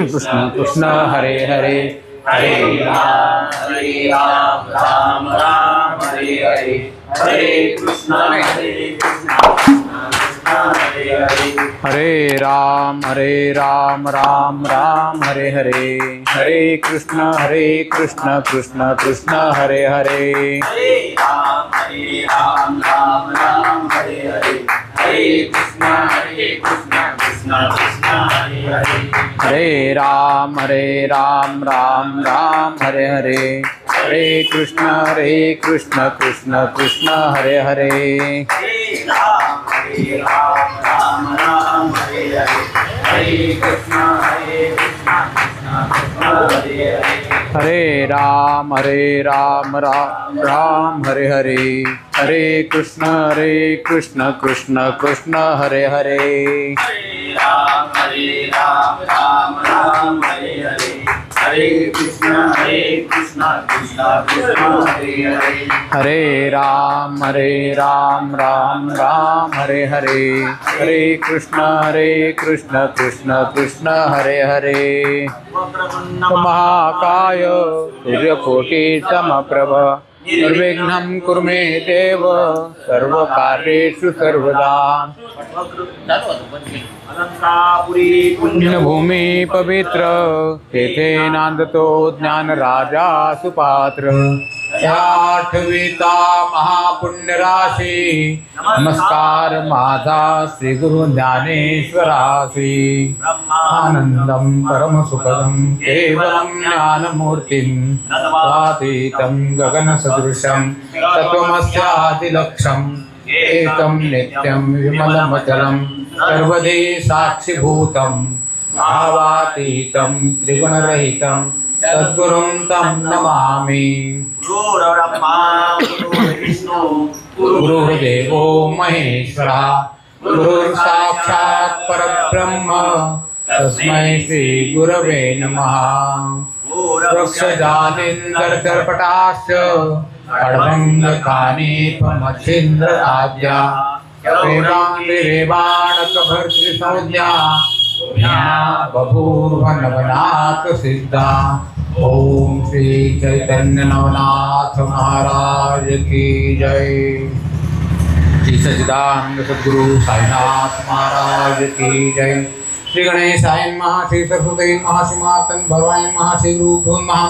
कृष्ण कृष्ण हरे हरे हरे राम राम राम हरे हरे हरे कृष्ण हरे राम राम राम हरे हरे हरे कृष्ण कृष्ण कृष्ण हरे हरे हरे राम राम राम हरे हरे हरे कृष्ण कृष्ण कृष्ण हरे हरे हरे राम राम राम हरे हरे हरे कृष्ण कृष्ण कृष्ण हरे हरे हरे राम राम राम हरे हरे हरे कृष्ण कृष्ण हरे हरे हरे राम राम हरे हरे हरे कृष्ण कृष्ण कृष्ण हरे हरे हरे राम राम हरे हरे हरे कृष्ण कृष्ण कृष्ण हरे हरे हरे राम राम हरे हरे हरे कृष्ण कृष्ण कृष्ण हरे हरे महाकाय सूर्यकोटि समप्रभ निर्विघ्नं कुरु मे देव सर्वकार्येषु सर्वदा पुण्यभूमि पवित्र तेथे नांदतो ज्ञान राजा सुपात्र आठविता महापुण्य राशी नमस्कार माझा श्री गुरु ज्ञानेश्वरासी आनंदं परम सुखदं केवलं ज्ञानमूर्तिं स्वातीतं गगन सदृशं तत्त्वमस्यादिलक्ष्यम् एकं नित्यं विमलमचलं सर्वदे साक्षिभूतं भावातीतं त्रिगुणरहितं सद्गुरुं तं नमामि गुरुर्देवो महेश्वरः गुरुर्साक्षात् परब्रह्म तस्मै श्री गुरवे नमः वृक्षजालेन्दर्कर्पटाश्च खड्गङ्गकानीपमच्छिन्द्रराज्या रेवाणकभर्तृसंज्ञा बभूर्वनवनाथ सिद्धा ओम श्री चैतन्य नवनाथ महाराज की जय। श्री सच्चिदानंद सद्गुरु साईनाथ महाराज की जय। श्री गणेशाय नमः, श्री सरस्वती नमः, श्री मातंग भगवान नमः, श्री गुरुभ्यो नमः।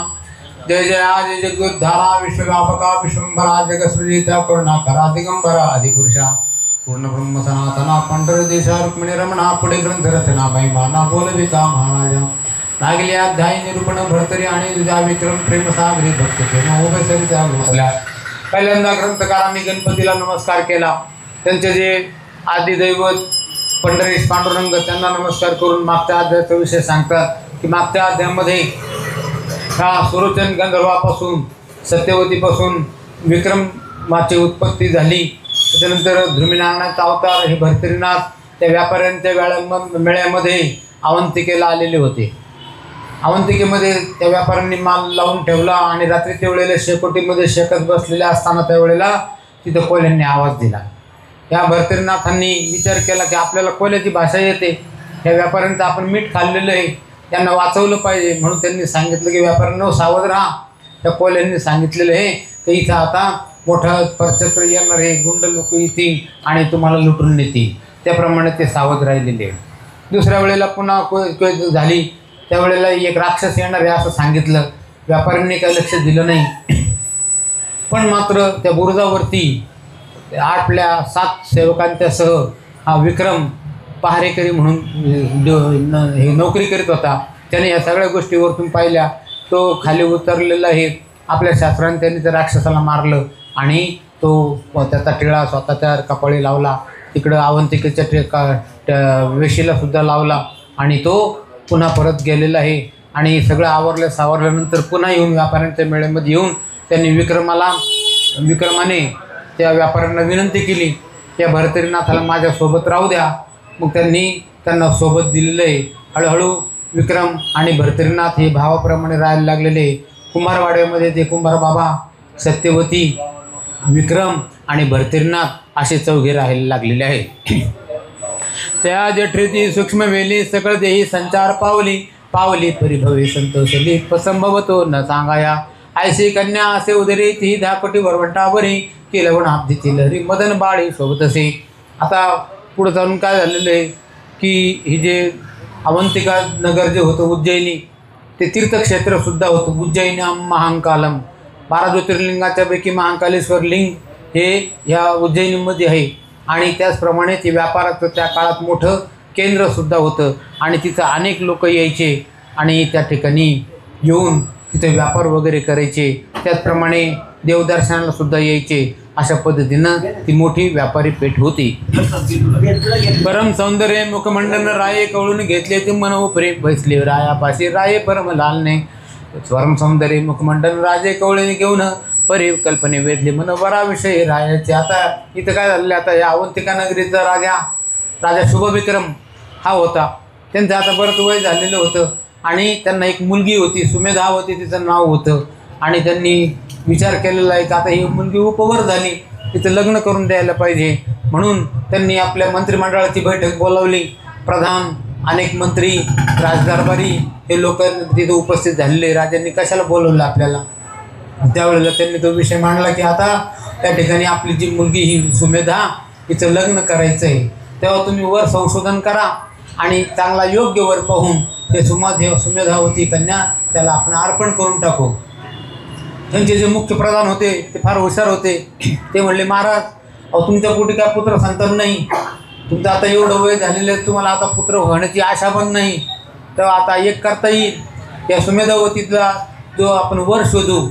जय जय आदि जगद्धारा विश्वव्यापका विश्वंभरा जगत्सृजिता करुणाकरा दिगंबरा आदिपुरुषा पूर्ण ब्रह्म सनातना पंढरदेशा रुक्मिणी रमणा पुढे ग्रंथ रचना महिमाना बोलविता महाराजा नागली अध्याय निरूपण भरतरी आणि तुझा विक्रम प्रेम सागरी भक्त प्रेम उभयसरिता घोषल्या। पहिल्यांदा ग्रंथकारांनी गणपतीला नमस्कार केला, त्यांचे जे आदिदैवत पंढरीश पांडुरंग त्यांना नमस्कार करून मागच्या अध्यायाचा विषय सांगतात की मागच्या अध्यायामध्ये हा सुरोचन गंधर्वापासून सत्यवतीपासून विक्रमाची उत्पत्ती झाली। त्याच्यानंतर ध्रुमीनारायणाचा अवतार हे भर्तरीनाथ त्या व्यापाऱ्यांच्या मेळ्यामध्ये अवंतिकेला आलेले होते। अवंतिकेमध्ये त्या व्यापाऱ्यांनी माल लावून ठेवला आणि रात्रीच्या वेळेला शेकोटीमध्ये शेकत बसलेल्या असताना त्यावेळेला तिथं कोल्ह्यांनी आवाज दिला। या भर्तरीनाथांनी विचार केला की आपल्याला कोल्ह्याची भाषा येते, या व्यापाऱ्यांचं आपण मीठ खाल्लेलं आहे, त्यांना वाचवलं पाहिजे, म्हणून त्यांनी सांगितलं की व्यापाऱ्यांनो सावध राहा। त्या कोल्ह्यांनी सांगितलेलं आहे की इथं आता मोठं परचक्र येणार आहे, गुंड लोक येतील आणि तुम्हाला लुटून नेतील, त्याप्रमाणे ते सावध राहिलेले। दुसऱ्या वेळेला पुन्हा झाली, त्यावेळेला एक राक्षस येणार आहे असं सांगितलं, व्यापाऱ्यांनी काही लक्ष दिलं नाही। पण मात्र त्या बुरुजावरती आपल्या 7 सेवकांच्यासह हा विक्रम पहारेकरी म्हणून हे नोकरी करीत होता। त्याने या सगळ्या गोष्टी वरतून पाहिल्या, तो खाली उतरलेला आहे। आपल्या शास्त्रांनी त्यांनी त्या राक्षसाला मारलं आणि तो त्याचा टिळा स्वतःच्या कपाळी लावला, तिकडं अवंतिकेच्या वेशीला सुद्धा लावला आणि तो पुन्हा परत गेलेला आहे। आणि सगळं सावरल्यानंतर पुन्हा येऊन व्यापाऱ्यांच्या मेळ्यामध्ये येऊन त्यांनी विक्रमाने त्या व्यापाऱ्यांना विनंती केली त्या भर्तरीनाथाला माझ्यासोबत राहू द्या। मग त्यांना सोबत दिलेलं आहे। हळूहळू विक्रम आणि भर्तरीनाथ हे भावाप्रमाणे राहायला लागलेले। कुंभारवाड्यामध्ये ते कुंभार बाबा, सत्यवती, विक्रम आणि भर्तरीनाथ असे चौघे राहायला लागलेले आहेत। त्या जठरीती सूक्ष्म वेली सकळ देही संचार पावली पावली परिभवे संतोषली पसंभवतो न सांगाया ऐशी कन्या असे उदरी ती 10 कोटी वरवंटावरी की लवण आपदीची लहरी मदन बाळी सोबत असे. आता पुढे जाऊन काय झालेलं आहे की हे जे अवंतिका नगर जे होतं उज्जैनी ते तीर्थक्षेत्रसुद्धा होतं. उज्जैनी महांकालम 12 ज्योतिर्लिंगाच्या पैकी महांकालेश्वर लिंग हे ह्या उज्जैनीमध्ये आहे आणि त्याचप्रमाणे ते व्यापाराचं त्या काळात मोठं केंद्रसुद्धा होतं आणि तिथं अनेक लोक यायचे आणि त्या ठिकाणी येऊन तिथे व्यापार वगैरे करायचे. त्याचप्रमाणे देवदर्शनालासुद्धा यायचे. अशा पद्धतीनं ती मोठी व्यापारी पेठ होती. परम सौंदर्य मुखमंडन राये कवळून घेतले ते मन उपरे बसले रायापाशी राये परम लालने. परम सौंदर्य मुखमंडन राजे कवळीने घेऊन परिकल्पने वेधले मन वराविषयी रायाचे. आता इथं काय झालेलं आता या अवंतिका नगरीचा राजा शुभविक्रम हा होता. त्यांचं आता बरंच वय झालेलं होतं आणि त्यांना एक मुलगी होती सुमेधा होती तिचं नाव होतं आणि त्यांनी विचार केलेला आहे की आता ही मुलगी उपवर झाली तिचं लग्न करून द्यायला पाहिजे. म्हणून त्यांनी आपल्या मंत्रिमंडळाची बैठक बोलावली. प्रधान अनेक मंत्री राजदरबारी हे लोक तिथं उपस्थित झालेले. राजांनी कशाला बोलवलं आपल्याला त्यावेळेला त्यांनी तो विषय मांडला की आता त्या ठिकाणी आपली जी मुलगी ही सुमेधा हिचं लग्न करायचं आहे तेव्हा तुम्ही वर संशोधन करा आणि चांगला योग्य वर पाहून ते सुमेधावती कन्या त्याला आपण अर्पण करून टाकू. त्यांचे जे मुख्य प्रधान होते ते फार हुशार होते. ते म्हणले महाराज अहो तुमच्या पोटी काय पुत्र संतान नाही. तुमचं आता एवढं वय झालेलं आहे तुम्हाला आता पुत्र होण्याची आशा पण नाही. तेव्हा आता एक करता येईल त्या सुमेधावतीला जो आपण वर शोधू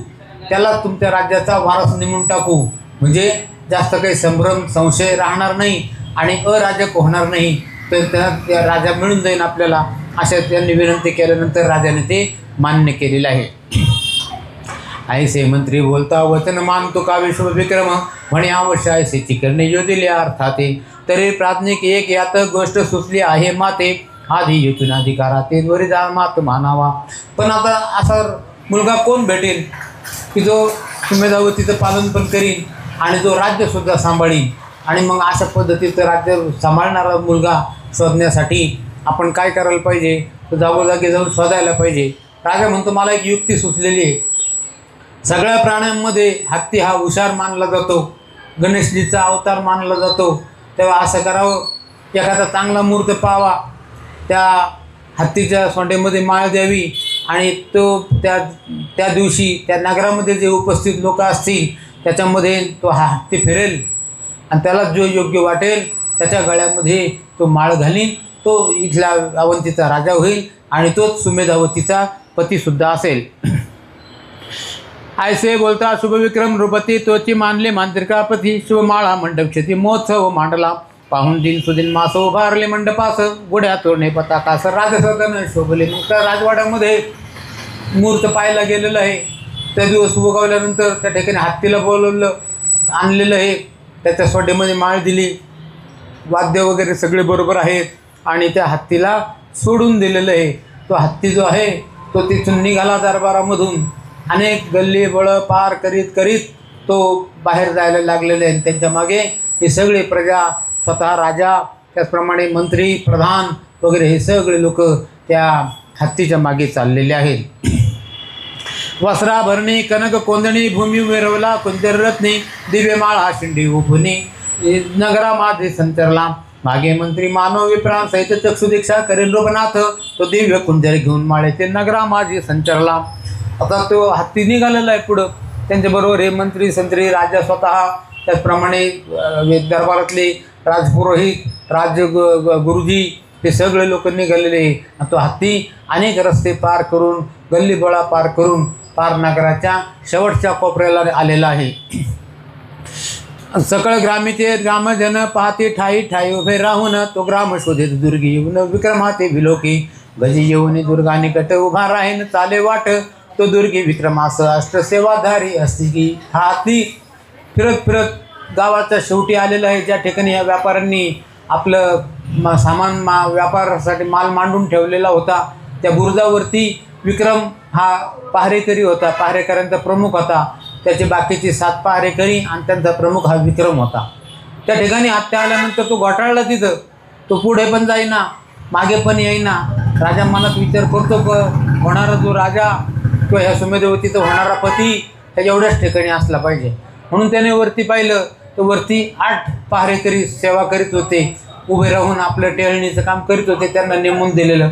त्याला तुमच्या राज्याचा वारस नेमून टाकू म्हणजे जास्त काही संभ्रम संशय राहणार नाही आणि अराजक होणार नाही. तर त्या राजा मिळून जाईल आपल्याला अशा त्यांनी विनंती केल्यानंतर राजाने ते मान्य केलेलं आहे. ऐसे मंत्री बोलता वचन मानतो का विश्वविक्रम म्हणे अवश्य ऐसेची करणे योजिले अर्थाते. तरी प्राथमिक एक यात गोष्ट सुचली आहे माते आधी येथून अधिकारा ते द्वरी जा मात मानावा. पण आता असा मुलगा कोण भेटेल की जो सुमेधावतीचं पालन पण करीन आणि जो राज्यसुद्धा सांभाळीन. आणि मग अशा पद्धतीचं राज्य सांभाळणारा मुलगा शोधण्यासाठी आपण काय करायला पाहिजे तर जागोजागी जाऊन शोधायला पाहिजे. राजा म्हणतो मला एक युक्ती सुचलेली आहे. सगळ्या प्राण्यांमध्ये हत्ती हा हुशार मानला जातो. गणेशजीचा अवतार मानला जातो. तेव्हा असं करावं एखादा चांगला मूर्त पाहावा त्या हत्तीच्या सोंडेमध्ये माळ द्यावी आणि तो त्या दिवशी त्या नगरामध्ये जे उपस्थित लोक असतील त्याच्यामध्ये तो हा हत्ती फिरेल आणि त्याला जो योग्य वाटेल त्याच्या गळ्यामध्ये तो माळ घालीन. तो इथला अवंतीचा राजा होईल आणि तोच सुमेधावतीचा पतीसुद्धा असेल. ऐसे बोलता शुभविक्रम नृपती तोची मानले मांत्रिकापती शुभमाळा मंडप शेती महोत्सव मांडला. पाहून दिन सुदिन मास उभारले मंडपास गुड्या तोडणे पताकास राजसदन शोभले. मग त्या राजवाड्यामध्ये मूर्त पाहायला गेलेलं आहे. त्या दिवस उगवल्यानंतर त्या ठिकाणी हत्तीला बोलवलं आणलेलं आहे. त्याच्या सोड्यामध्ये माळ दिली वाद्य वगैरे सगळे बरोबर आहेत आणि त्या हत्तीला सोडून दिलेलं आहे. तो हत्ती जो आहे तो तिथून निघाला दरबारामधून अनेक गल्ली बळं पार करीत करीत तो बाहेर जायला लागलेले आहे. त्यांच्या मागे हे सगळे प्रजा स्वतः राजा त्याचप्रमाणे मंत्री प्रधान वगैरे हे सगळे लोक त्या हत्तीच्या मागे चाललेले आहेत. वस्त्राभरणी कनक कोंदणी भूमी मिरवला कुंजर रत्नी दिव्य माळा शिंडी उभुनी नगरामध्ये संचरला. मागे मंत्री मानव विप्राण सहित चक्षुदीक्षा करेल रूपनाथ तो दिव्य कुंजर घेऊन माळे ते नगरामध्ये संचरला. आता तो हत्ती निघालेला आहे पुढं. त्यांच्याबरोबर हे मंत्री संत्री राजा स्वतः त्याचप्रमाणे दरबारातले राजपुरोहित गुरुजी हे सगळे लोक निघालेले आहे. तो हत्ती अनेक रस्ते पार करून गल्लीबळा पार करून पार नगराच्या शेवटच्या कोपऱ्याला आलेला आहे. सकळ ग्रामीचे ग्रामजन पाहते ठाई ठाई उभे राहून तो ग्राम शोधित दुर्गी येऊन विक्रमाते विलोकी गजी येऊन दुर्गा निकट उभा राहीन चाले वाट तो दुर्गी विक्रमास अष्टसेवाधारी असती की. हा हत्ती फिरत फिरत गावाच्या शेवटी आलेला आहे ज्या ठिकाणी या व्यापाऱ्यांनी आपलं सामान व्यापारासाठी माल मांडून ठेवलेला होता. त्या बुरुजावरती विक्रम हा पहारेकरी होता. पहारेकऱ्यांचा प्रमुख होता. त्याचे बाकीचे 7 पहारेकरी आणि त्यांचा प्रमुख हा विक्रम होता. त्या ठिकाणी हत्या आल्यानंतर तो घोटाळला तिथं तो पुढे पण जाईना, मागे पण येईना. राजा मनात विचार करतो होणारा जो राजा किंवा ह्या सुमेधावतीचा होणारा पती ह्याच्या एवढ्याच ठिकाणी असला पाहिजे. म्हणून त्याने वरती पाहिलं तर वरती 8 पहारेकरी सेवा करीत होते, उभे राहून आपलं टेळणीचं काम करीत होते, त्यांना नेमून दिलेलं.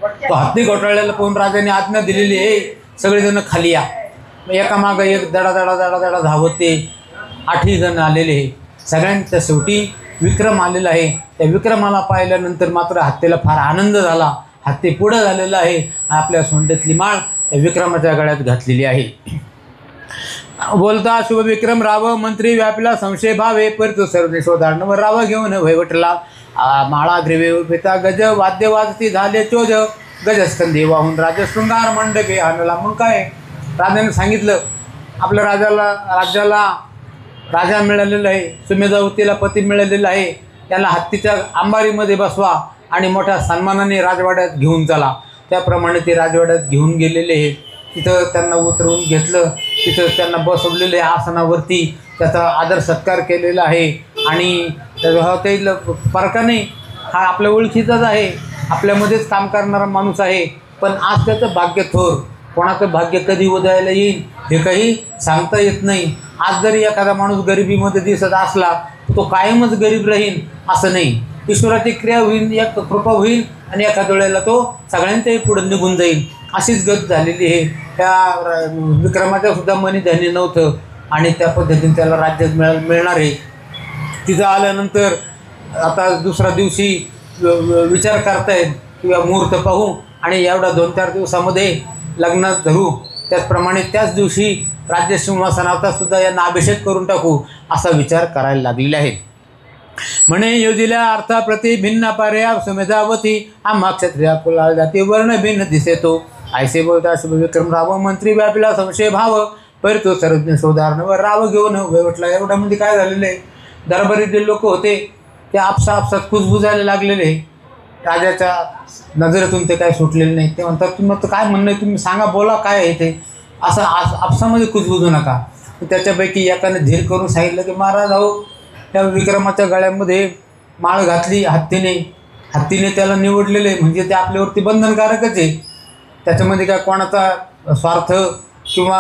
तो हत्ती घोटाळ्याला पाहून राजाने आज्ञा दिलेली आहे, सगळेजण खाली या. एकामागं एक दडा दडा दडा दडा धावत ते 8ही जण आलेले आहे. सगळ्यांच्या शेवटी विक्रम आलेला आहे. त्या विक्रमाला पाहिल्यानंतर मात्र हत्तीला फार आनंद झाला. हत्ती पुढं झालेला आहे, आपल्या सोंडेतली माळ त्या विक्रमाच्या गळ्यात घातलेली आहे. बोलता शुभ विक्रम राव, मंत्री व्यापला संशय भावे, परतो सर्व शोधाडणवर राव घेऊन वैवटला. माळा ग्रीवे पिता गज वाद्य वाजती झाले चोज, गजस्कंदी वाहून राजशृंगार मंडपे आणला. मग काय राजाने सांगितलं, आपल्या राज्याला राजा मिळालेला आहे, सुमेधावतीला पती मिळालेला आहे, त्याला हत्तीच्या अंबारीमध्ये बसवा आणि मोठ्या सन्मानाने राजवाड्यात घेऊन चला. त्याप्रमाणे ते राजवाड्यात घेऊन गेलेले आहे. तिथं त्यांना उतरवून घेतलं, तिथं त्यांना बसवलेले आसनावरती, त्याचा आदर सत्कार केलेला आहे. आणि हा काही फरका नाही, हा आपल्या ओळखीचाच आहे, आपल्यामध्येच काम करणारा माणूस आहे. पण आज त्याचं भाग्य थोर, कोणाचं भाग्य कधी उदयाला येईल हे काही सांगता येत नाही. आज जरी एखादा माणूस गरिबीमध्ये दिसत असला तो कायमच गरीब राहील असं नाही. ईश्वराची क्रिया होईल, एक कृपा होईल आणि एखाद्या वेळेला तो सगळ्यांच्याही पुढे निघून जाईल. अशीच गत झालेली आहे. त्या विक्रमाच्या सुद्धा मनी धनी नव्हतं आणि त्या पद्धतीने त्याला राज्य मिळणार आहे. तिथं आल्यानंतर आता दुसऱ्या दिवशी विचार करतायत किंवा मुहूर्त पाहू आणि एवढा 2-4 दिवसामध्ये लग्न धरू, त्याचप्रमाणे त्याच दिवशी राज्यसिंहासनाचा सुद्धा यांना अभिषेक करून टाकू असा विचार करायला लागलेले आहे. म्हणे योजिल्या अर्थाप्रती भिन्न पर्या सुमेधावती, आम्हा क्षत्रिया कुला जाती वर्ण भिन्न दिसेतो. ऐसे बोलता शुभ विक्रम राव, मंत्री व्यापीला संशय भाव, परतो सर्वज्ञ शोधारणवर राव घेऊन वैवटला. एवढ्यामध्ये काय झालेलं आहे, दरबारी जे लोक होते ते आपसात कुजबुजायला लागलेले. राजाच्या नजरेतून ते काय सुटलेले नाही. ते म्हणतात, तुम्ही काय म्हणणं आहे, तुम्ही सांगा, बोला काय आहे ते, असं आपसामध्ये कुजबुजू नका. त्याच्यापैकी एकाने धीर करून सांगितलं की महाराज अहो, त्या विक्रमाच्या गळ्यामध्ये माळ घातली हत्तीने त्याला निवडलेले, म्हणजे ते आपल्यावरती बंधनकारकच आहे. त्याच्यामध्ये काय कोणाचा स्वार्थ किंवा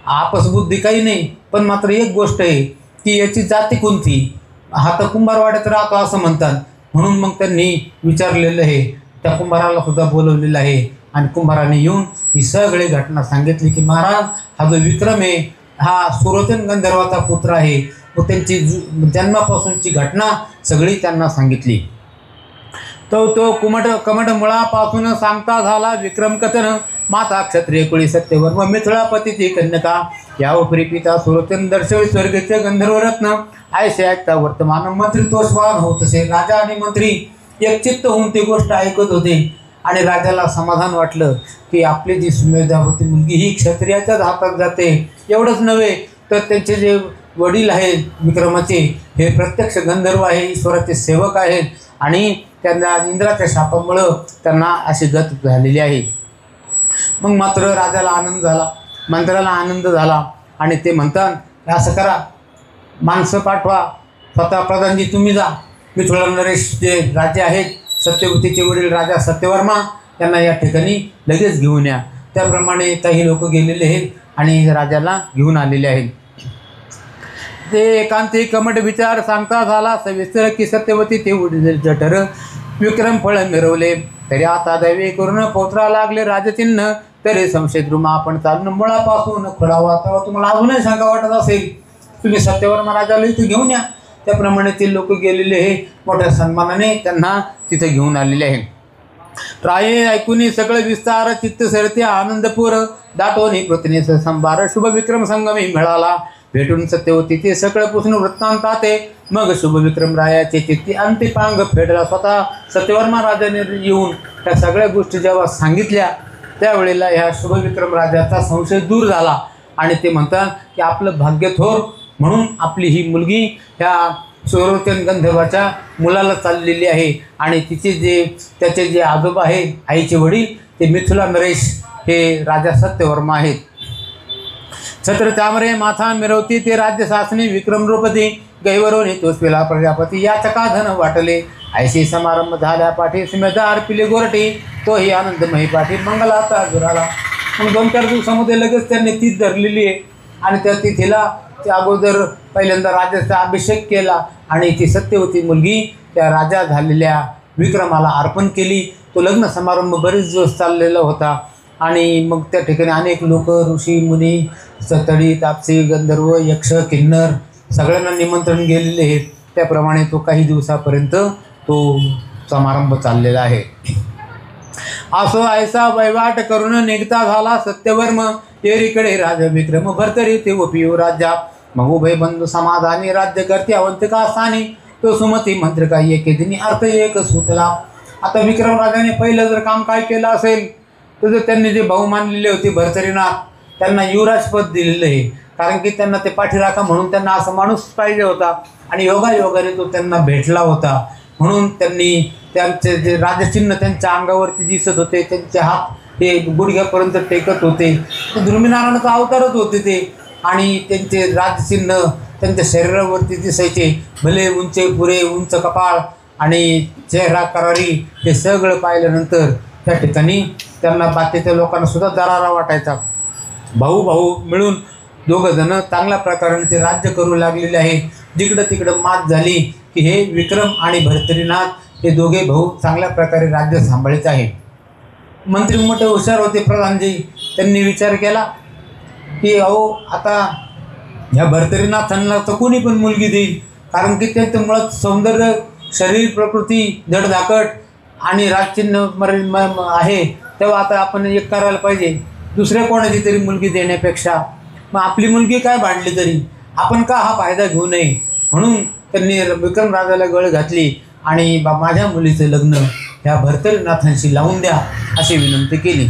आपसबुद्धी काही नाही. पण मात्र एक गोष्ट आहे की याची जाती कोणती, हा तर कुंभारवाड्यात राहतो असं म्हणतात. म्हणून मग त्यांनी विचारलेलं आहे, त्या कुंभाराला सुद्धा बोलवलेलं आहे आणि कुंभाराने येऊन ही सगळी घटना सांगितली की महाराज हा जो विक्रम आहे हा सुरोचन गंधर्वाचा पुत्र आहे. व त्यांची जन्मापासूनची घटना सगळी त्यांना सांगितली. तो कमट मुळापासून सांगता झाला विक्रम कथन, माता क्षत्रिय कुळी सत्यवर्म मिथिळापतीची कन्यका, यावपरी पिता सुरोचन दर्शवे स्वर्गीय गंधर्वरत्न, ऐसे ऐकता वर्तमान मंत्री तोषवान होत असे. राजा आणि मंत्री एकचित्त होऊन ती गोष्ट ऐकत होते आणि राजाला समाधान वाटलं की आपली जी सुमेधावती मुलगी ही क्षत्रियाच्याच हातात जाते. एवढंच नव्हे तर त्यांचे जे वडील आहेत विक्रमाचे हे प्रत्यक्ष गंधर्व आहे, ईश्वराचे सेवक आहेत आणि त्यांना इंद्राच्या शापामुळं त्यांना अशी गत झालेली आहे. मग मात्र राजाला आनंद झाला, मंत्र्याला आनंद झाला आणि ते म्हणतात असं करा, माणसं पाठवा, स्वतः प्रधानजी तुम्ही जा, मिथिळा नरेश जे राजे आहेत सत्यवतीचे वडील राजा सत्यवर्मा यांना या ठिकाणी लगेच घेऊन या. त्याप्रमाणे काही लोक गेलेले आहेत आणि राजाला घेऊन आलेले आहेत. ते एकांती कमट विचार सांगता झाला सविस्तर की सत्यवती ते उडील जठर, विक्रम फळ मिरवले तरी आता दैवे करून पोत्रा लागले राजचिन्ह, तरी संशय द्रुमा आपण चालून मुळापासून खोडावा. तर तुम्हाला अजूनही शंका वाटत असेल तुम्ही सत्यवर्मा राजाला इथे घेऊन या. त्याप्रमाणे ते लोक गेलेले हे मोठ्या सन्मानाने त्यांना तिथे घेऊन आलेले आहे. राये ऐकून सगळं विस्तार चित्त सरते आनंदपूर, दाटोनी पृथ्वीने संभार शुभ विक्रम संगमी मिळाला, भेटून सत्यवतीचे सगळं पुसून वृत्तांताते, मग शुभ विक्रम रायाचे चित्ती अंतिपांग फेडला. स्वतः सत्यवर्मा राजाने येऊन त्या सगळ्या गोष्टी जेव्हा सांगितल्या त्यावेळेला ह्या शुभ विक्रम राजाचा संशय दूर झाला आणि ते म्हणतात की आपलं भाग्य थोर, म्हणून आपली ही मुलगी ह्या सुरोचन गंधर्वाच्या मुलाला चाललेली आहे आणि त्याचे जे आजोबा आहेत आईचे वडील ते मिथिला नरेश हे राजा सत्यवर्मा आहेत. छत्र चामरे माथा मिरवती ते राज्य शासनी विक्रम रूपती, गैवरोनी तोषविला प्रजापती, या चकाधन वाटले ऐशी समारंभ झाल्या पाठी स्मिता अर्पिले गोरटे, तोही आनंदमयी पाठी मंगलाचा जुराला. मग 2-4 दिवसामध्ये लगेच त्यांनी तीच धरलेली आहे आणि त्या तिथीला त्या अगोदर पहिल्यांदा राजाचा अभिषेक केला आणि ती सत्यवती मुलगी त्या राजा झालेल्या विक्रमाला अर्पण केली. तो लग्न समारंभ बरेच दिवस चाललेला होता आणि मग त्या ठिकाणी अनेक लोक, ऋषी मुनी, सतडी, तापसी, गंधर्व, यक्ष, किन्नर सगळ्यांना निमंत्रण गेलेले आहे. त्याप्रमाणे तो काही दिवसापर्यंत तो समारंभ चाललेला आहे. असो ऐसा वैवाट करून निघता झाला सत्यवर्म, तेरीकडे राजा विक्रम भरतरी ते पियू राज्या. मग उभय बंधू समाधानी राज्य करते अवंतिका स्थानी, तो सुमती मंत्र काही एके दिनी अर्थ एक सुतला. आता विक्रम राजाने पहिलं जर काम काय केलं असेल तर त्यांनी जे भाऊ मानलेले होते भरतरीनाथ, त्यांना युवराजपद दिलेलं आहे. कारण की त्यांना ते पाठीराखा म्हणून त्यांना असा माणूस पाहिजे होता आणि योगायोगाने तो त्यांना भेटला होता. म्हणून त्यांनी त्यांचे जे राजचिन्ह त्यांच्या अंगावरती दिसत होते, त्यांचे हात ते गुडघ्यापर्यंत टेकत होते, ते दुर्मिनारायणाचा अवतारच होते ते. आणि त्यांचे राजचिन्ह त्यांच्या शरीरावरती दिसायचे. भले उंचे पुरे उंच कपाळ आणि चेहरा करारी, हे सगळं पाहिल्यानंतर त्या ठिकाणी त्यांना बाकीच्या लोकांना सुद्धा दरारा वाटायचा. भाऊ भाऊ मिळून दोघंजणं चांगल्या प्रकारे ते राज्य करू लागलेले आहे. जिकडं तिकडं मात झाली की हे विक्रम आणि भरतरीनाथ हे दोघे भाऊ चांगल्या प्रकारे राज्य सांभाळत आहे. मंत्री मोठे हुशार होते प्रधानजी. त्यांनी विचार केला की अहो आता ह्या भरतरीनाथांना तर कोणी पण मुलगी देईल, कारण की त्यांचं मुळात सौंदर्य, शरीर प्रकृती धडधाकट आणि राजचिन्ह आहे. तेव्हा आता आपण एक करायला पाहिजे, दुसऱ्या कोणाची तरी मुलगी देण्यापेक्षा मग आपली मुलगी काय भांडली तरी आपण का हा फायदा घेऊ नये. म्हणून त्यांनी विक्रम राजाला गळ घातली आणि माझ्या मुलीचं लग्न ह्या भरतरीनाथांशी लावून द्या अशी विनंती केली.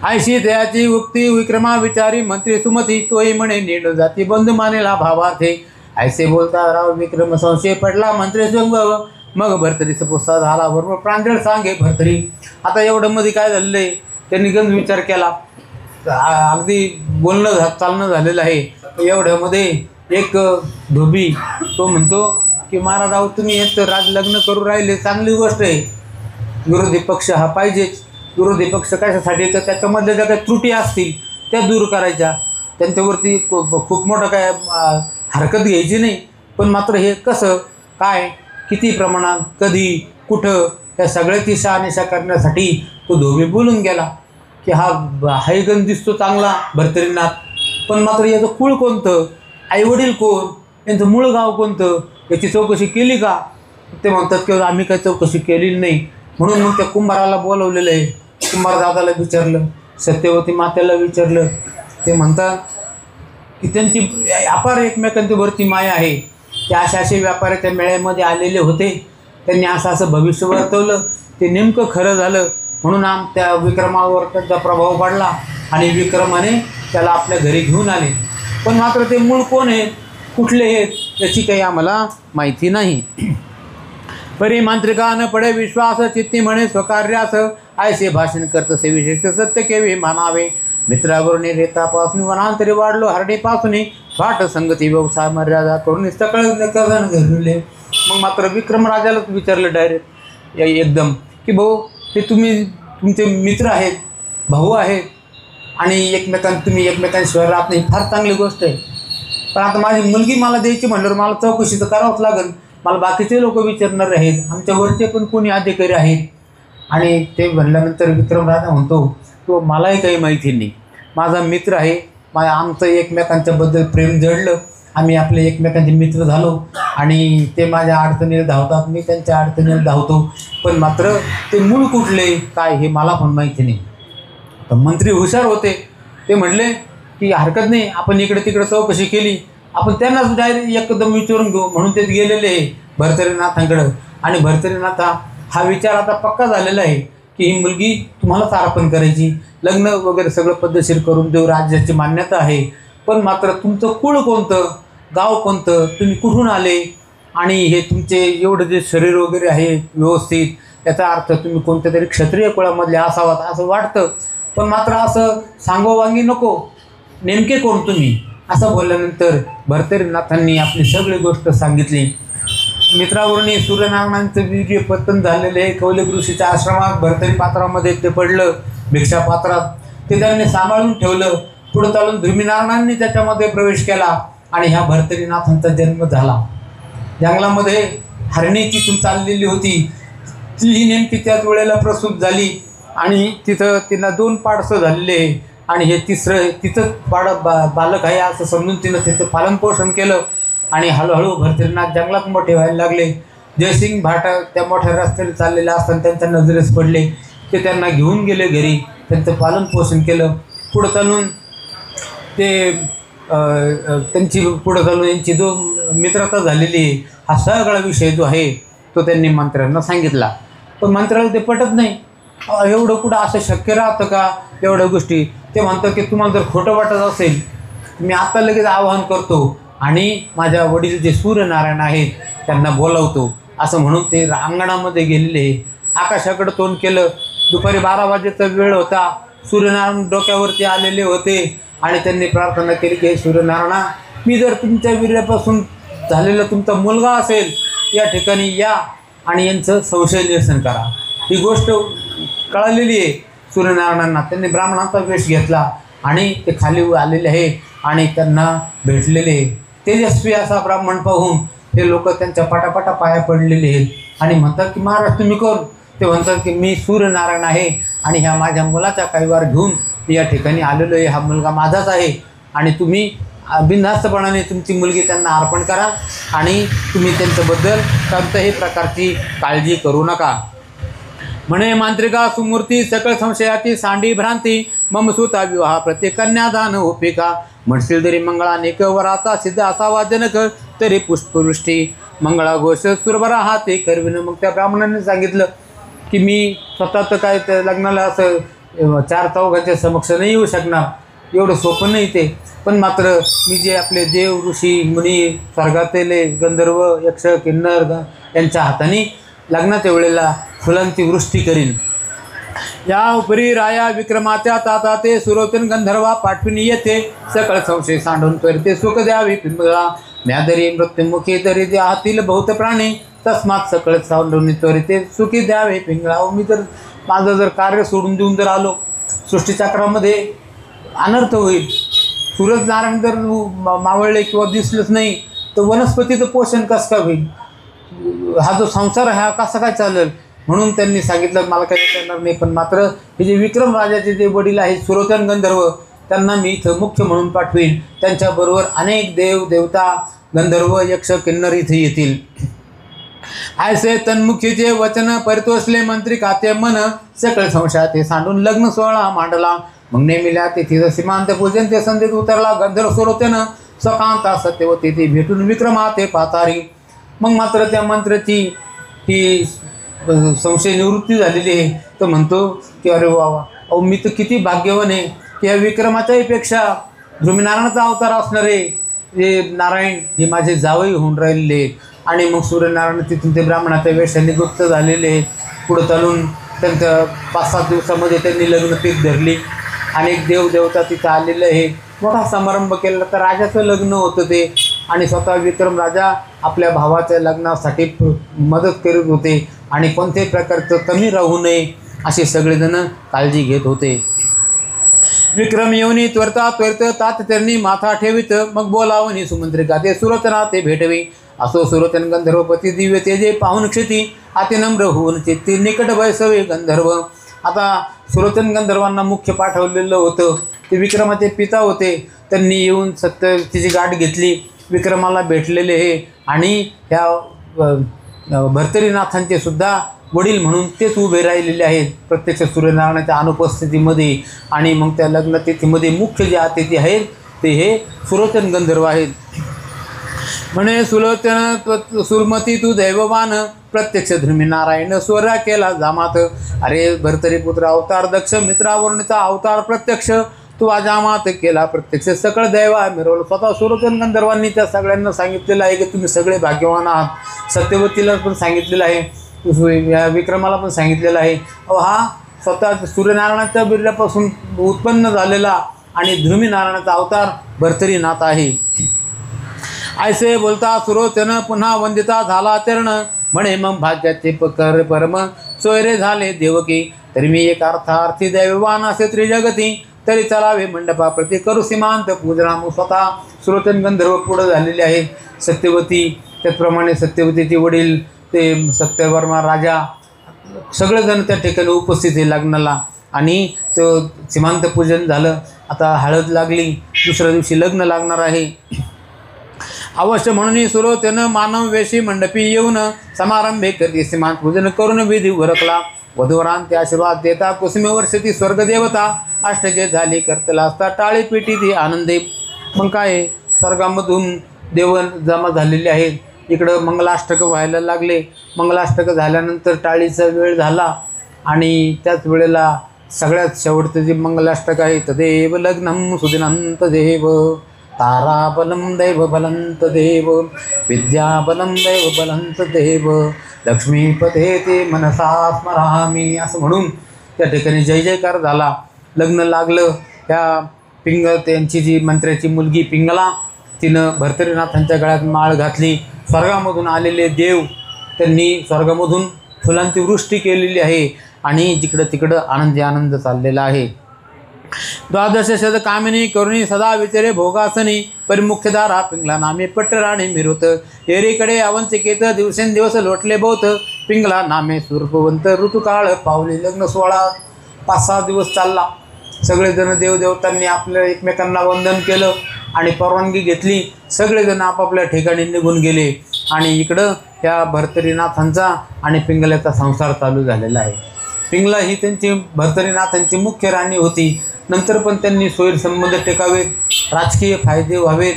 ऐशी दयाची उक्ती विक्रमा विचारी मंत्री सुमती, तोही म्हणे नीड जाती बंधू मानेला भावार्थे. ऐसे बोलता राव विक्रम संशय पडला मंत्री संभव, मग भरतरीचा पुस्ता झाला बरोबर प्रांजळ सांगे भरतरी. आता एवढं मध्ये काय झालेलं आहे त्यांनी गंज विचार केला, अगदी बोलणं चालणं झालेलं आहे. एवढ्यामध्ये एक धोबी तो म्हणतो की महाराज अहो तुम्ही एक राज लग्न करू राहिले चांगली गोष्ट आहे, विरोधी पक्ष हा पाहिजेच. विरोधी पक्ष कशासाठी तर त्याच्यामधल्या ज्या काही त्रुटी असतील त्या दूर करायच्या, त्यांच्यावरती खूप मोठं काय हरकत घ्यायची नाही. पण मात्र हे कसं काय किती प्रमाणात कधी कुठं या सगळ्याची शहानिशा करण्यासाठी तो धोबी बोलून गेला की हा हायगन दिसतो चांगला भरतरीनाथ, पण मात्र याचं कुळ कोणतं, आईवडील कोण, यांचं मूळ गाव कोणतं, याची चौकशी केली का. ते म्हणतात की आम्ही काही चौकशी केलेली नाही. म्हणून मग त्या कुंभाराला बोलवलेलं आहे. कुंभार दादाला विचारलं, सत्यवती मातेला विचारलं. ते म्हणतात की त्यांची अपार एकमेकांची वरती माया आहे. ते असे व्यापारी त्या मेळ्यामध्ये आलेले होते, त्यांनी असं भविष्य वर्तवलं, ते नेमकं खरं झालं. म्हणून त्या विक्रमावर त्यांचा प्रभाव पडला आणि विक्रमाने त्याला आपल्या घरी घेऊन आले. पण मात्र ते मूळ कोण आहेत, कुठले आहेत याची काही आम्हाला माहिती नाही. परी मांत्रिका न पडे विश्वास, चित्ती म्हणे स्वकार्यास, ऐसे भाषण करतसे विशेष सत्य केवे मानावे. मित्रावरून रेतापासून वनांतरी वाढलो हरडीपासून, फाट संगती व्यवसाय मर्यादा करून सकळ कथन घडले. मग मात्र विक्रम राजालाच विचारलं डायरेक्ट एकदम की भाऊ ते तुमचे मित्र आहेत, भाऊ आहेत आणि तुम्ही एकमेकांशिवाय राहत नाही, फार चांगली गोष्ट आहे. पण आता माझी मुलगी मला द्यायची म्हणल्यावर मला चौकशी तर करावंच लागेल. मला बाकीचे लोक विचारणार आहेत, आमच्यावरचे पण कोणी अधिकारी आहेत. आणि ते म्हणल्यानंतर विक्रम राजा म्हणतो तो मलाही काही माहिती नाही, माझा मित्र आहे, आमचं एकमेकांच्याबद्दल प्रेम जडलं, आम्ही आपले एकमेकांचे मित्र झालो आणि ते माझ्या अडचणीला धावतात, मी त्यांच्या अडचणीला धावतो. पण मात्र ते मूळ कुठले काय हे मला पण माहिती नाही. तर मंत्री हुशार होते, ते म्हणले की हरकत नाही, आपण इकडे तिकडे चौकशी केली, आपण त्यांनाच डायरेक्ट एकदम विचारून घेऊ. म्हणून ते गेलेले आहे भरतरीनाथांकडं आणि भरतरीनाथ हा विचार आता पक्का झालेला आहे की ही मुलगी तुम्हालाच अर्पण करायची, लग्न वगैरे सगळं पद्धतशीर करून देऊ, राज्याची मान्यता आहे. पण मात्र तुमचं कुळ कोणतं, गाव कोणतं, तुम्ही कुठून आले आणि हे तुमचे एवढं जे शरीर वगैरे आहे व्यवस्थित, याचा अर्थ तुम्ही कोणत्या तरी क्षत्रिय कुळामधले असावात असं वाटतं. पण मात्र असं सांगोवांगी नको, नेमके कोण तुम्ही असं बोलल्यानंतर भरतरीनाथांनी आपली सगळी गोष्ट सांगितली. मित्रावरून सूर्यनारायणांचं वीर्य पतन झालेले आहे. कौलिक ऋषीच्या आश्रमात भरतरी पात्रामध्ये ते पडलं, भिक्षा पात्रात. ते त्यांनी सांभाळून ठेवलं. पुढे चालून धृमीनारायणांनी त्याच्यामध्ये प्रवेश केला आणि ह्या भरतरीनाथांचा जन्म झाला. जंगलामध्ये हरणी तिथून चाललेली होती, तीही नेमकी त्याच वेळेला प्रसूत झाली आणि तिथं तिला 2 पाडसं झालेले आणि हे तिसरं तिथं बालक आहे असं समजून तिनं तिथं पालनपोषण केलं. आणि हळूहळू भरतरीनाथ जंगलात मोठे व्हायला लागले. जयसिंग भाटा त्या मोठ्या रस्त्याने चाललेल्या असताना त्यांच्या नजरेस पडले. ते त्यांना घेऊन गेले घरी, त्यांचं पालनपोषण केलं. पुढं चालून ते त्यांची पुढं चालून यांची जो मित्रता झालेली आहे, हा सगळा विषय जो आहे तो त्यांनी मंत्र्यांना सांगितला. पण मंत्र्याला ते पटत नाही. एवढं कुठं असं शक्य राहतं का एवढ्या गोष्टी? ते म्हणतात की तुम्हाला जर खोटं वाटत असेल मी आता लगेच आवाहन करतो आणि माझ्या वडील जे सूर्यनारायण आहेत त्यांना बोलावतो, असं म्हणून ते अंगणामध्ये गेलेले. आकाशाकडे तोंड केलं. दुपारी 12 वाजेचा वेळ होता. सूर्यनारायण डोक्यावरती आलेले होते आणि त्यांनी प्रार्थना केली की सूर्यनारायणा, मी जर तुमच्या वीर्यापासून झालेला तुमचा मुलगा असेल या ठिकाणी या आणि यांचं संशय निरसन करा. ही गोष्ट कळलेली आहे सूर्यनारायणांना. त्यांनी ब्राह्मणांचा वेश घेतला आणि ते खाली आलेले आहे आणि त्यांना भेटलेले तेजस्वी असा ब्राह्मण पाहून हे लोक त्यांच्या पटापटा पाया पडलेले आहेत आणि म्हणतात की महाराज तुम्ही कोण? ते म्हणतात की मी सूर्यनारायण आहे आणि ह्या माझ्या मुलाचा काही वार घेऊन या ठिकाणी आलेलो आहे. हा मुलगा माझाच आहे आणि तुम्ही बिनधास्तपणाने तुमची मुलगी त्यांना अर्पण करा आणि तुम्ही त्यांच्याबद्दल कोणत्याही प्रकारची काळजी करू नका. म्हणे मांत्रिका सुमूर्ती सकळ संशयाची सांडी भ्रांती मम सुता विवाह प्रत्येक कन्यादान ओपिका म्हणशील तरी मंगळा नेक वराचा सिद्ध असावा जनक तरी पुष्पवृष्टी मंगळा घोष सुरभरा हा ते करविन. मग त्या ब्राह्मणांनी सांगितलं की मी स्वतः तर काय त्या लग्नाला असं 4 चौघांच्या समक्ष नाही येऊ शकणार, एवढं सोपं नाही ते. पण मात्र मी जे आपले देव ऋषी मुनी स्वर्गातले गंधर्व यक्ष किन्नर यांच्या हाताने लग्नाच्या वेळेला फुलांची वृष्टी करीन. या उपरी राया विक्रमाच्या ताता ते सुरोचन गंधर्वा पाठविणी येते सकळ संशय सांडून करते सुख द्यावी पिंपळा म्यादरी मृत्युमुखी तरी त्या हातील बहुत प्राणी तस्मात सकळ सांडून त्वरिते सुखी द्यावे पिंगळा. मी जर माझं जर कार्य सोडून देऊन जर आलो सृष्टीचक्रामध्ये अनर्थ होईल. सूर्यनारायण जर मावळले किंवा दिसलंच नाही तर वनस्पतीचं पोषण कसं काय होईल? हा जो संसार हा कसा काय चालेल? म्हणून त्यांनी सांगितलं मला काही करणार नाही. पण मात्र हे जे विक्रम राजाचे जे वडील आहेत सुरोचन गंधर्व त्यांना मी इथं मुख्य म्हणून पाठवीन. त्यांच्याबरोबर अनेक देव देवता गंधर्व यक्ष किन्नर इथे येतील. ऐसे तन्मुखीचे वचन परितोषले मंत्री काते मन सकळ संशयात ते सांडून लग्न सोहळा मांडला. मग नेमिल्या तिथे सीमांत पूजन ते संधीत उतरला गंधर्व सुरोचन सकांता सत्यवती ती भेटून विक्रमा ते पातारी. मग मात्र त्या मंत्र्याची ही संशय निवृत्ती झालेली आहे. तर म्हणतो की अरे वा अहो मी तर किती भाग्यवान आहे की या विक्रमाच्याही पेक्षा धृमीनारायणाचा अवतार असणारे हे नारायण हे माझे जावई होऊन राहिलेले. आणि मग सूर्यनारायण तिथून ते ब्राह्मणाच्या वेशाने गुप्त झालेले. पुढं चालून त्यांचं 5-7 दिवसामध्ये त्यांनी लग्नपीठ धरली. अनेक देवदेवता तिथं आलेलं आहे. मोठा समारंभ केला. तर राजाचं लग्न होतं ते आणि स्वतः विक्रम राजा आपल्या भावाच्या लग्नासाठी मदत करीत होते आणि कोणत्याही प्रकारचं कमी राहू नये असे सगळेजण काळजी घेत होते. विक्रम येऊनी त्वरता त्वरित तात त्यांनी माथा ठेवित मग बोलावणी सुमंत्रिका ते सुरोचना ते भेटवी. असो सुरोचन गंधर्वपती दिव्य तेजे पाहून क्षिती अति नम्र होऊन चित्ती निकट वैसवे गंधर्व. आता सुरोचन गंधर्वांना मुख्य पाठवलेलं होतं. ते विक्रमाचे पिता होते. त्यांनी येऊन तिची गाठ घेतली. विक्रमाला भेटलेले हे आणि ह्या भर्तरीनाथांचे सुद्धा वडील म्हणून तेच उभे राहिलेले आहेत प्रत्यक्ष सूर्यनारायणाच्या अनुपस्थितीमध्ये. आणि मग त्या लग्नतिथीमध्ये मुख्य जे अतिथी आहेत ते हे सुरोचन गंधर्व आहेत. म्हणे सुलोचन सुरमती तू दैववान प्रत्यक्ष धृमीनारायण स्वर्या केला जामात. अरे भर्तरीपुत्र अवतार दक्ष मित्रावरणीचा अवतार प्रत्यक्ष तू अजामात केला प्रत्यक्ष सकळ दैवा मिरवलं. स्वतः सुरोचन गंधर्वांनी त्या सगळ्यांना सांगितलेलं आहे की तुम्ही सगळे भाग्यवान आहात. सत्यवतीला पण सांगितलेलं आहे, या विक्रमाला पण सांगितलेलं आहे. हा स्वतः सूर्यनारायणाच्या वीर्यापासून उत्पन्न झालेला आणि धृमीनारायणाचा अवतार भर्तरीनाथ आहे. ऐसे बोलता सुरोचन पुन्हा वंदिता झाला चरण म्हणे मग भाग्याचे कर परम सोयरे झाले देवकी तरी मी एक अर्थार्थी दैववान असे त्रिजगती तरी चलावे मंडपा प्रति करू सीमांत पूजना मग स्वतः सुरोचन गंधर्व पुढं झालेले आहे सत्यवती त्याचप्रमाणे सत्यवतीचे वडील ते सत्यवर्मा राजा सगळेजण त्या ठिकाणी उपस्थित आहे लग्नाला आणि तो सीमांत पूजन झालं आता हळद लागली दुसऱ्या दिवशी लग्न लागणार आहे अवश्य म्हणून सुरोचन मानव वेशी मंडपी येऊन समारंभे करी सीमांत पूजन करून विधी उरकला वधूवरांते आशीर्वाद देता कुसुमे वर्षती स्वर्गदेवता अष्टके झाली करतला असता टाळी पेटी ती आनंदे मग काय स्वर्गामधून देवन जमा झालेले आहेत इकडं मंगलाष्टक व्हायला लागले मंगलाष्टक झाल्यानंतर टाळीचा वेळ झाला आणि त्याच वेळेला सगळ्यात शेवटचं जे मंगलाष्टक आहे तदेव लग्नम सुदिनंत देव ताराबलं दैवबलंत देव विद्याबलं दैवबलंत देव लक्ष्मीपते ते मनसा स्मरामी असं म्हणून त्या ठिकाणी जय जयकार झाला लग्न लागलं त्या त्यांची जी मंत्र्याची मुलगी पिंगला तिनं भर्तरीनाथांच्या गळ्यात माळ घातली स्वर्गामधून आलेले देव त्यांनी स्वर्गामधून फुलांची वृष्टी केलेली आहे आणि जिकडं तिकडं आनंद चाललेला आहे द्वादश शत कामिनी करुणी सदा विचारे भोगासनी परिमुख्यदारा पिंगला नामे पट्टराणी मिरुत एरीकडे अवंतिकेत दिवसेंदिवस लोटले बोत पिंगला नामे सूर्पवंत ऋतुकाळ पावली लग्न सोहळा 5-6 दिवस चालला सगळेजण देवदेवतांनी आपल्या एकमेकांना वंदन केलं आणि परवानगी घेतली सगळेजण आपापल्या ठिकाणी निघून गेले आणि इकडं त्या भर्तरीनाथांचा आणि पिंगल्याचा संसार चालू झालेला आहे पिंगला ही त्यांची भर्तरीनाथांची मुख्य राणी होती नंतर पण त्यांनी सोयीर संबंध टेकावेत राजकीय फायदे व्हावेत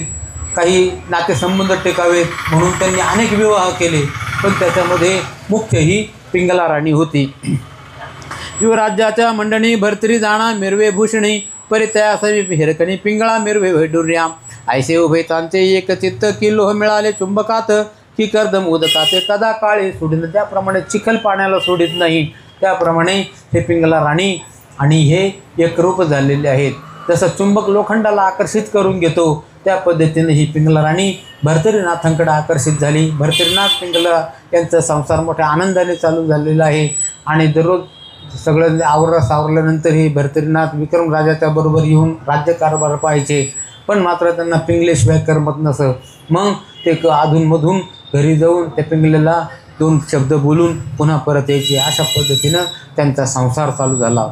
काही नातेसंबंध टेकावेत म्हणून त्यांनी अनेक विवाह केले पण त्याच्यामध्ये मुख्य ही पिंगला राणी होती युवराज्याच्या मंडणी भर्तरी जाणा मिरवे भूषणी परितया समी हिरकणी पिंगळा मिरवे वैडुर्या ऐसे उभे त्यांचे एक चित्त की लोह मिळाले चुंबकात की कर्दम उदकाते कदा काळे सोडिन त्याप्रमाणे चिखल पाण्याला सोडित नाही त्याप्रमाणे हे पिंगला राणी आणि हे एकरूप झालेले आहेत जसं चुंबक लोखंडाला आकर्षित करून घेतो त्या पद्धतीने ही पिंगला राणी भर्तरीनाथांकडे आकर्षित झाली भर्तरीनाथ पिंगला यांचा संसार मोठ्या आनंदाने चालू झालेला आहे आणि दररोज सगळं सावरल्यानंतर ही भर्तरीनाथ विक्रम राजाच्या बरोबर येऊन राज्यकारभार पाहायचे पण मात्र त्यांना पिंगलेशिवाय करमत नसं मग ते अधूनमधून घरी जाऊन त्या पिंगलेला 2 शब्द बोलून पुन्हा परत यायचे अशा पद्धतीनं त्यांचा संसार चालू झाला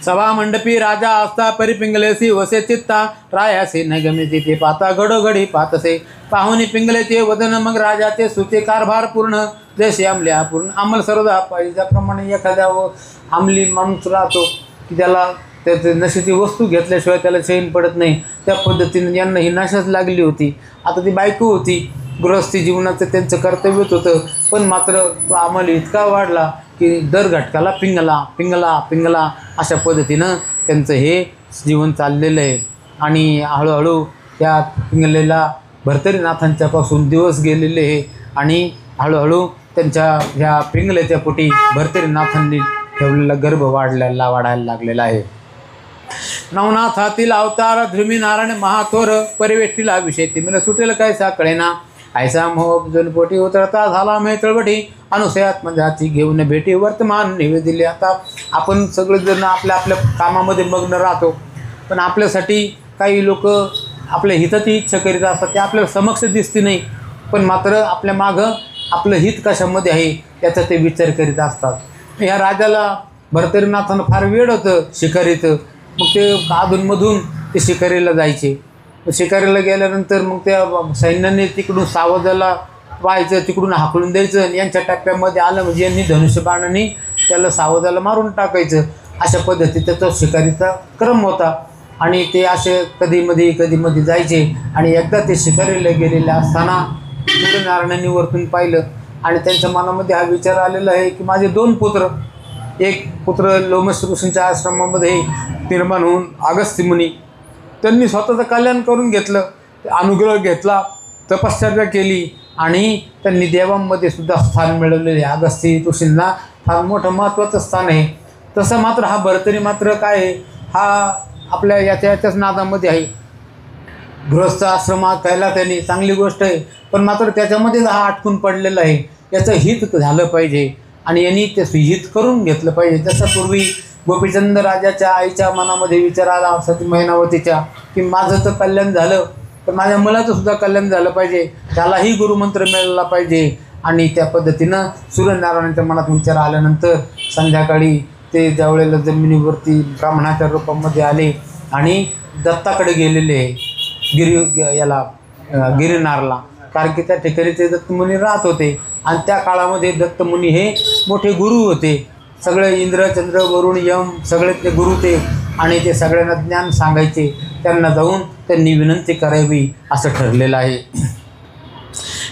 सभा मंडपी राजा असता परिपिंगलेसी वसे चित्ता रायासे न गमिती ते पाता घडोघडी पातसे पाहुणी पिंगलेचे वदन मग राजाचे सुचे कारभार पूर्ण जसे अंमल्या पूर्ण अंमल सर्वदा पाहिजे ज्याप्रमाणे एखाद्या अंमली माणूस राहतो की त्याला त्याचे नशेची वस्तू घेतल्याशिवाय त्याला चैन पडत नाही त्या पद्धतीने यांना ही नशाच लागली होती आता ती बायको होती गृहस्थी जीवनाचं त्यांचं कर्तव्यच होतं पण मात्र तो अंमल इतका वाढला की दर घटकाला पिंगला पिंगला पिंगला अशा पद्धतीनं त्यांचं हे जीवन चाललेलं आहे आणि हळूहळू त्या पिंगलेला भर्तरीनाथांच्यापासून दिवस गेलेले आहे आणि हळूहळू त्यांच्या ह्या पिंगलेच्या पोटी भर्तरीनाथांनी ठेवलेला गर्भ वाढायला लागलेला आहे नवनाथातील अवतार ध्रुमी नारायण महाथोर परिवेष्टीला विषय तिमिर सुटेल काय साकळेना ऐसा मोह जनपोटी उतरता झाला मे चळवटी अनुसयात मंदाची घेऊन भेटी वर्तमान निवेदिले आता आपण सगळेजण आपल्या आपल्या कामामध्ये मग्न राहतो पण आपल्यासाठी काही लोक आपल्या हिताची इच्छा करीत असतात ते आपल्याला समक्ष दिसते नाही पण मात्र आपल्या मागं आपलं हित कशामध्ये आहे याचा ते विचार करीत असतात ह्या राजाला भर्तरीनाथानं फार वेळ होतं शिकारीचं मग ते अधूनमधून ते शिकारीला जायचे शिकारीला गेल्यानंतर मग त्या सैन्याने तिकडून सावजाला व्हायचं तिकडून हाकलून द्यायचं आणि यांच्या टप्प्यामध्ये आलं म्हणजे यांनी धनुष्यबाणाने त्याला सावजाला मारून टाकायचं अशा पद्धतीचा तो शिकारीचा क्रम होता आणि ते असे कधीमध्ये जायचे आणि एकदा ते शिकारीला गेलेले असताना सूर्यनारायणांनी वरतून पाहिलं आणि त्यांच्या मनामध्ये हा विचार आलेला आहे की माझे 2 पुत्र एक पुत्र लोमश ऋषींच्या आश्रमामध्ये निर्माण होऊन अगस्त्य मुनी त्यांनी स्वतःचं कल्याण करून घेतलं अनुग्रह घेतला तपश्चर्या केली आणि त्यांनी देवांमध्ये सुद्धा स्थान मिळवलेले अगस्त्य ऋषींना फार मोठं महत्त्वाचं स्थान आहे तसं मात्र हा भर्तरी मात्र काय आहे हा आपल्या याच्याच नादामध्ये आहे गृहस्थ आश्रमात पहिला त्यांनी चांगली गोष्ट आहे, पण मात्र त्याच्यामध्येच हा अटकून पडलेला आहे. याचं हित झालं पाहिजे आणि यांनी ते हित करून घेतलं पाहिजे. तसं पूर्वी गोपीचंद राजाच्या आईच्या मनामध्ये विचार आला सती मैनावतीच्या, की माझं तर कल्याण झालं, तर माझ्या मुलाचं सुद्धा कल्याण झालं पाहिजे, त्यालाही गुरुमंत्र मिळाला पाहिजे. आणि त्या पद्धतीनं सूर्यनारायणाच्या मनात विचार आल्यानंतर संध्याकाळी ते ज्यावेळेला जमिनीवरती ब्राह्मणाच्या रूपामध्ये आले आणि दत्ताकडे गेलेले गिरिनारला, कारण की त्या ठिकाणी ते दत्तमुनी राहत होते. आणि त्या काळामध्ये दत्तमुनी हे मोठे गुरु होते. सगळे इंद्र चंद्र वरुण यम सगळे ते गुरु ते, आणि ते सगळ्यांना ज्ञान सांगायचे. त्यांना जाऊन त्यांनी विनंती करावी असं ठरलेलं आहे.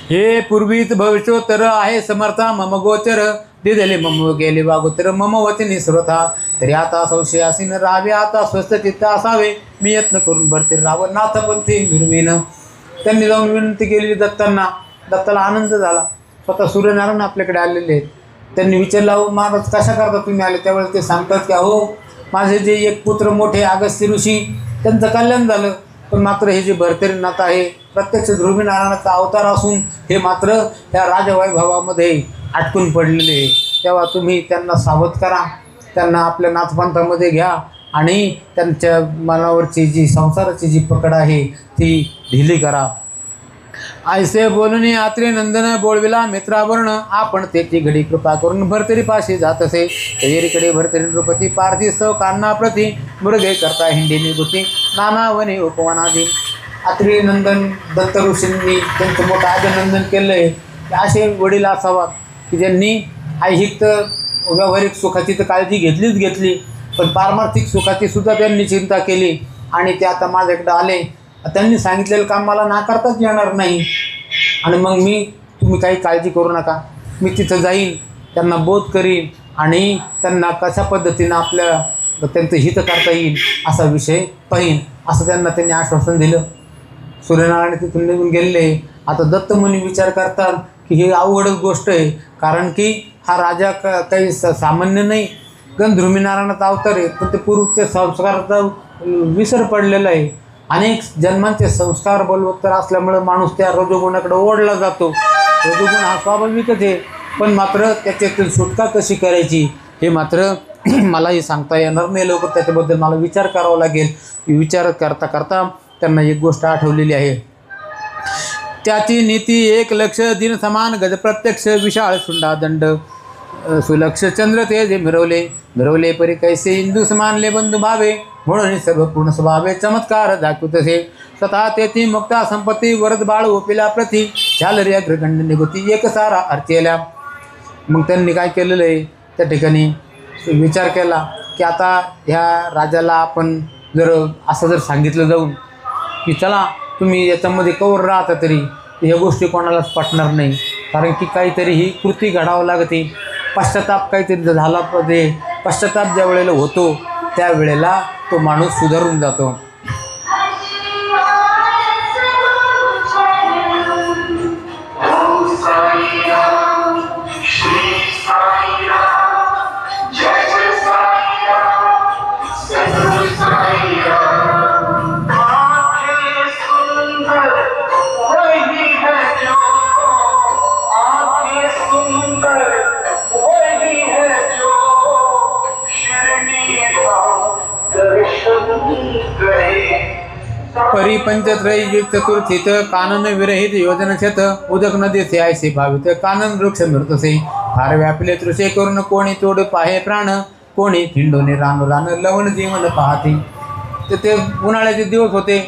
हे पूर्वीच भविष्योत्तर आहे समर्था मम गोचर, दिदले मम गेले वागोत्तर मम वचनी श्रोता, तरी आता संशय असीन राहावे, आता स्वस्थ चित्त असावे, मी यत्न करून भरते राव नाथ पंथी मिरवीन. त्यांनी जाऊन विनंती केली दत्तांना. दत्ताला आनंद झाला. स्वतः सूर्यनारायण आपल्याकडे आलेले आहेत. त्यांनी विचारलं, अहो महाराज कशा करता तुम्ही आले? त्यावेळेस ते सांगतात की अहो माझे जे एक पुत्र मोठे अगस्त्य ऋषी त्यांचं कल्याण झालं, पण मात्र हे जे भरतरीनाथ आहे प्रत्यक्ष ध्रुवीनारायणाचा अवतार असून हे मात्र ह्या राजवैभवामध्ये अटकून पडलेले. तेव्हा तुम्ही त्यांना सावध करा, त्यांना आपल्या नाथपंथामध्ये घ्या आणि त्यांच्या मनावरची जी संसाराची जी पकड आहे ती ढिली करा. ऐसे बोलणे आत्रे नंदन बोलविला मित्रावर्ण, आपण त्याची घडी कृपा करून भरतरी पाशी जात असे. तयारीकडे भरतरी नृपती पारधी सौ कान्ना प्रती, मृगे करता हिंडी भूती नाना वने उपवनादी. आत्रे नंदन दत्त ऋषींनी त्यांचं मोठं अभिनंदन केलं आहे. असे वडील असावा की ज्यांनी ऐहिक व्यावहारिक सुखाची तर काळजी घेतली, पण पारमार्थिक सुखाची सुद्धा त्यांनी चिंता केली. आणि ते आता माझ्याकडे आले, त्यांनी सांगितलेलं काम मला नाकारताच येणार नाही. आणि मग तुम्ही काही काळजी करू नका, मी तिथं जाईन, त्यांना बोध करीन आणि त्यांना कशा पद्धतीनं त्यांचं हित करता येईल असा विषय पाहीन, असं त्यांनी आश्वासन दिलं. सूर्यनारायण तिथून निघून गेलेले. आता दत्तमुनी विचार करतात की ही अवघडच गोष्ट आहे, कारण की हा राजा काही सामान्य नाही, ध्रुवीनारायणाचा अवतार आहे, पण ते पूर्वीच्या संस्काराचा विसर पडलेला आहे. अनेक जन्मांचे संस्कार बलवत्तर असल्यामुळे माणूस त्या रजोगुणाकडे ओढला जातो. रजोगुण हा स्वाभाविकच आहे, पण मात्र त्याच्यातून सुटका कशी करायची हे मात्र मलाही सांगता येणार नाही लवकर. त्याच्याबद्दल मला विचार करावा लागेल. विचार करता करता त्यांना एक गोष्ट आठवलेली आहे. त्याची नीती एक लक्ष दिन समान गज प्रत्यक्ष विशाळ शुंडा दंड, सुलक्ष चंद्र तेज मिरवले परी कैसे इंदू समानले बंधू भावे, म्हणून सर्व पूर्ण स्वभावे चमत्कार दाखवत असे. स्वतः तेथी मुक्ता संपत्ती वरद बाळ ओपिला प्रती, झालरी अग्रगंड निगोती एक सारा अर्चेल्या. मग त्यांनी काय केलेलं आहे त्या ठिकाणी विचार केला की आता ह्या राजाला आपण जर सांगितलं जाऊन की चला तुम्ही याच्यामध्ये कवर राहता, तरी ह्या गोष्टी कोणालाच पटणार नाही, कारण की काहीतरी ही कृती घडावं लागते. पश्चाताप काहीतरी झाला पाहिजे. पश्चाताप ज्या वेळेला होतो त्यावेळेला तो माणूस सुधारून जातो. परी पंचत्रयी चतुर्थीत कानन विरहित योजन शेत, उदक नदी से ऐसे भावित कानन वृक्ष मृतसे, फार व्यापले तृषे करून कोणी तोड पाहे प्राण, कोणी थिंडोने रान लवण जीवन पाहते. ते उन्हाळ्याचे दिवस होते.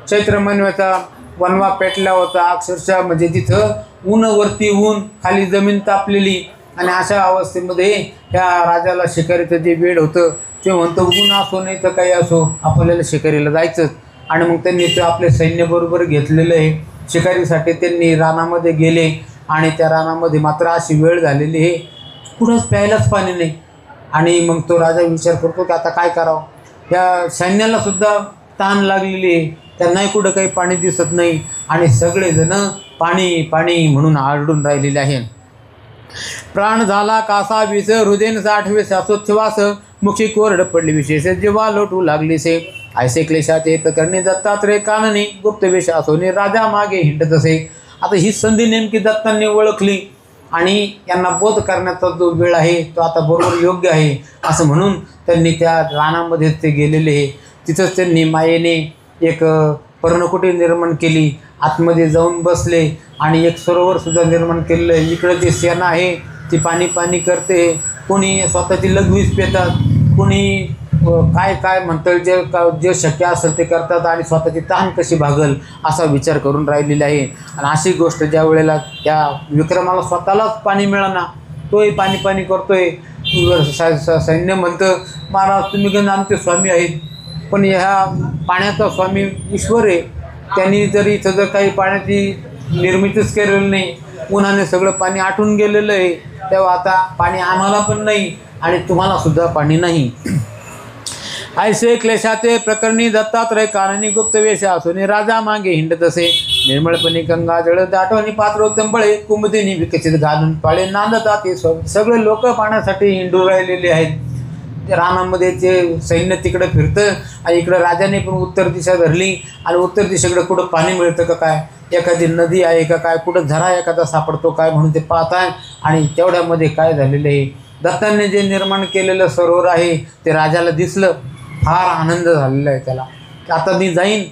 चैत्र महिन्याचा वनवा पेटला होता अक्षरशः, म्हणजे तिथं ऊन वरती ऊन, खाली जमीन तापलेली. आणि अशा अवस्थेमध्ये ह्या राजाला शिकारीचं जे वेळ होतं ते म्हणतं ऊन असो नाही तर काही असो आपल्याला शिकारीला जायचंच. आणि मग त्यांनी ते आपले सैन्यबरोबर घेतलेलं आहे. शिकारीसाठी त्यांनी रानामध्ये गेले आणि त्या रानामध्ये मात्र अशी वेळ झालेली आहे कुठंच प्यायलाच पाणी नाही. आणि मग तो राजा विचार करतो की आता काय करावं. त्या सैन्याला सुद्धा ताण लागलेली आहे, त्यांनाही कुठं काही पाणी दिसत नाही आणि सगळेजण पाणी पाणी म्हणून आरडून राहिलेले आहे. प्राण झाला कासा विष, हृदयन साठवे श्वासोच्छ्वास, मुखी कोरड पडली विशेष, जेव्हा लोटू लागलीसे, ऐसे क्लेशाचे प्रकरणी दत्तात्रय काननी गुप्त वेश असोनी राजा मागे हिंडत असे. आता ही संधी नेमकी दत्तांनी ओळखली आणि यांना बोध करण्याचा जो वेळ आहे तो आता बरोबर योग्य आहे असं म्हणून त्यांनी त्या रानामध्ये ते गेलेले. तिथंच त्यांनी मायेने एक पर्णकुटी निर्माण केली, आतमध्ये जाऊन बसले आणि एक सरोवरसुद्धा निर्माण केलेलं आहे. इकडं जी सेना आहे ती पाणी पाणी करते, कोणी स्वतःची लघवीच पेतात, कोणी काय काय म्हणतं जे शक्य असेल ते करतात आणि स्वतःची तहान कशी भागल असा विचार करून राहिलेला आहे. आणि अशी गोष्ट ज्या वेळेला त्या विक्रमाला स्वतःलाच पाणी मिळाना, तोही पाणी पाणी करतोय. सैन्य म्हणतं महाराज तुम्ही गण आमचे स्वामी आहेत, पण ह्या पाण्याचा स्वामी ईश्वर आहे, त्यांनी जर इथं जर काही पाण्याची निर्मितीच केलेली नाही, उन्हाने सगळं पाणी आटून गेलेलं आहे, तेव्हा आता पाणी आम्हाला पण नाही आणि तुम्हाला सुद्धा पाणी नाही. ऐसे क्लेशाचे प्रकरणी दत्तात्रय काननी गुप्त वेश असोनी राजा मागे हिंडत असे. निर्मळपणे गंगा जळ दाटवणी पात्र तंबळे कुमुदिनी विकसित घालून पाळे नांदतात. ते सगळे लोक पाण्यासाठी हिंडू राहिलेले आहेत. रानामध्ये ते सैन्य तिकडं फिरतं आणि इकडं राजाने पण उत्तर दिशा धरली आणि उत्तर दिशेकडे कुठं पाणी मिळतं का काय, एखादी नदी आहे का काय, कुठं झरा एखादा सापडतो काय म्हणून ते पाहत आहे. आणि तेवढ्यामध्ये काय झालेलं आहे, दत्तांनी जे निर्माण केलेलं सरोवर आहे ते राजाला दिसलं. फार आनंद झालेला आहे त्याला. आता मी जाईन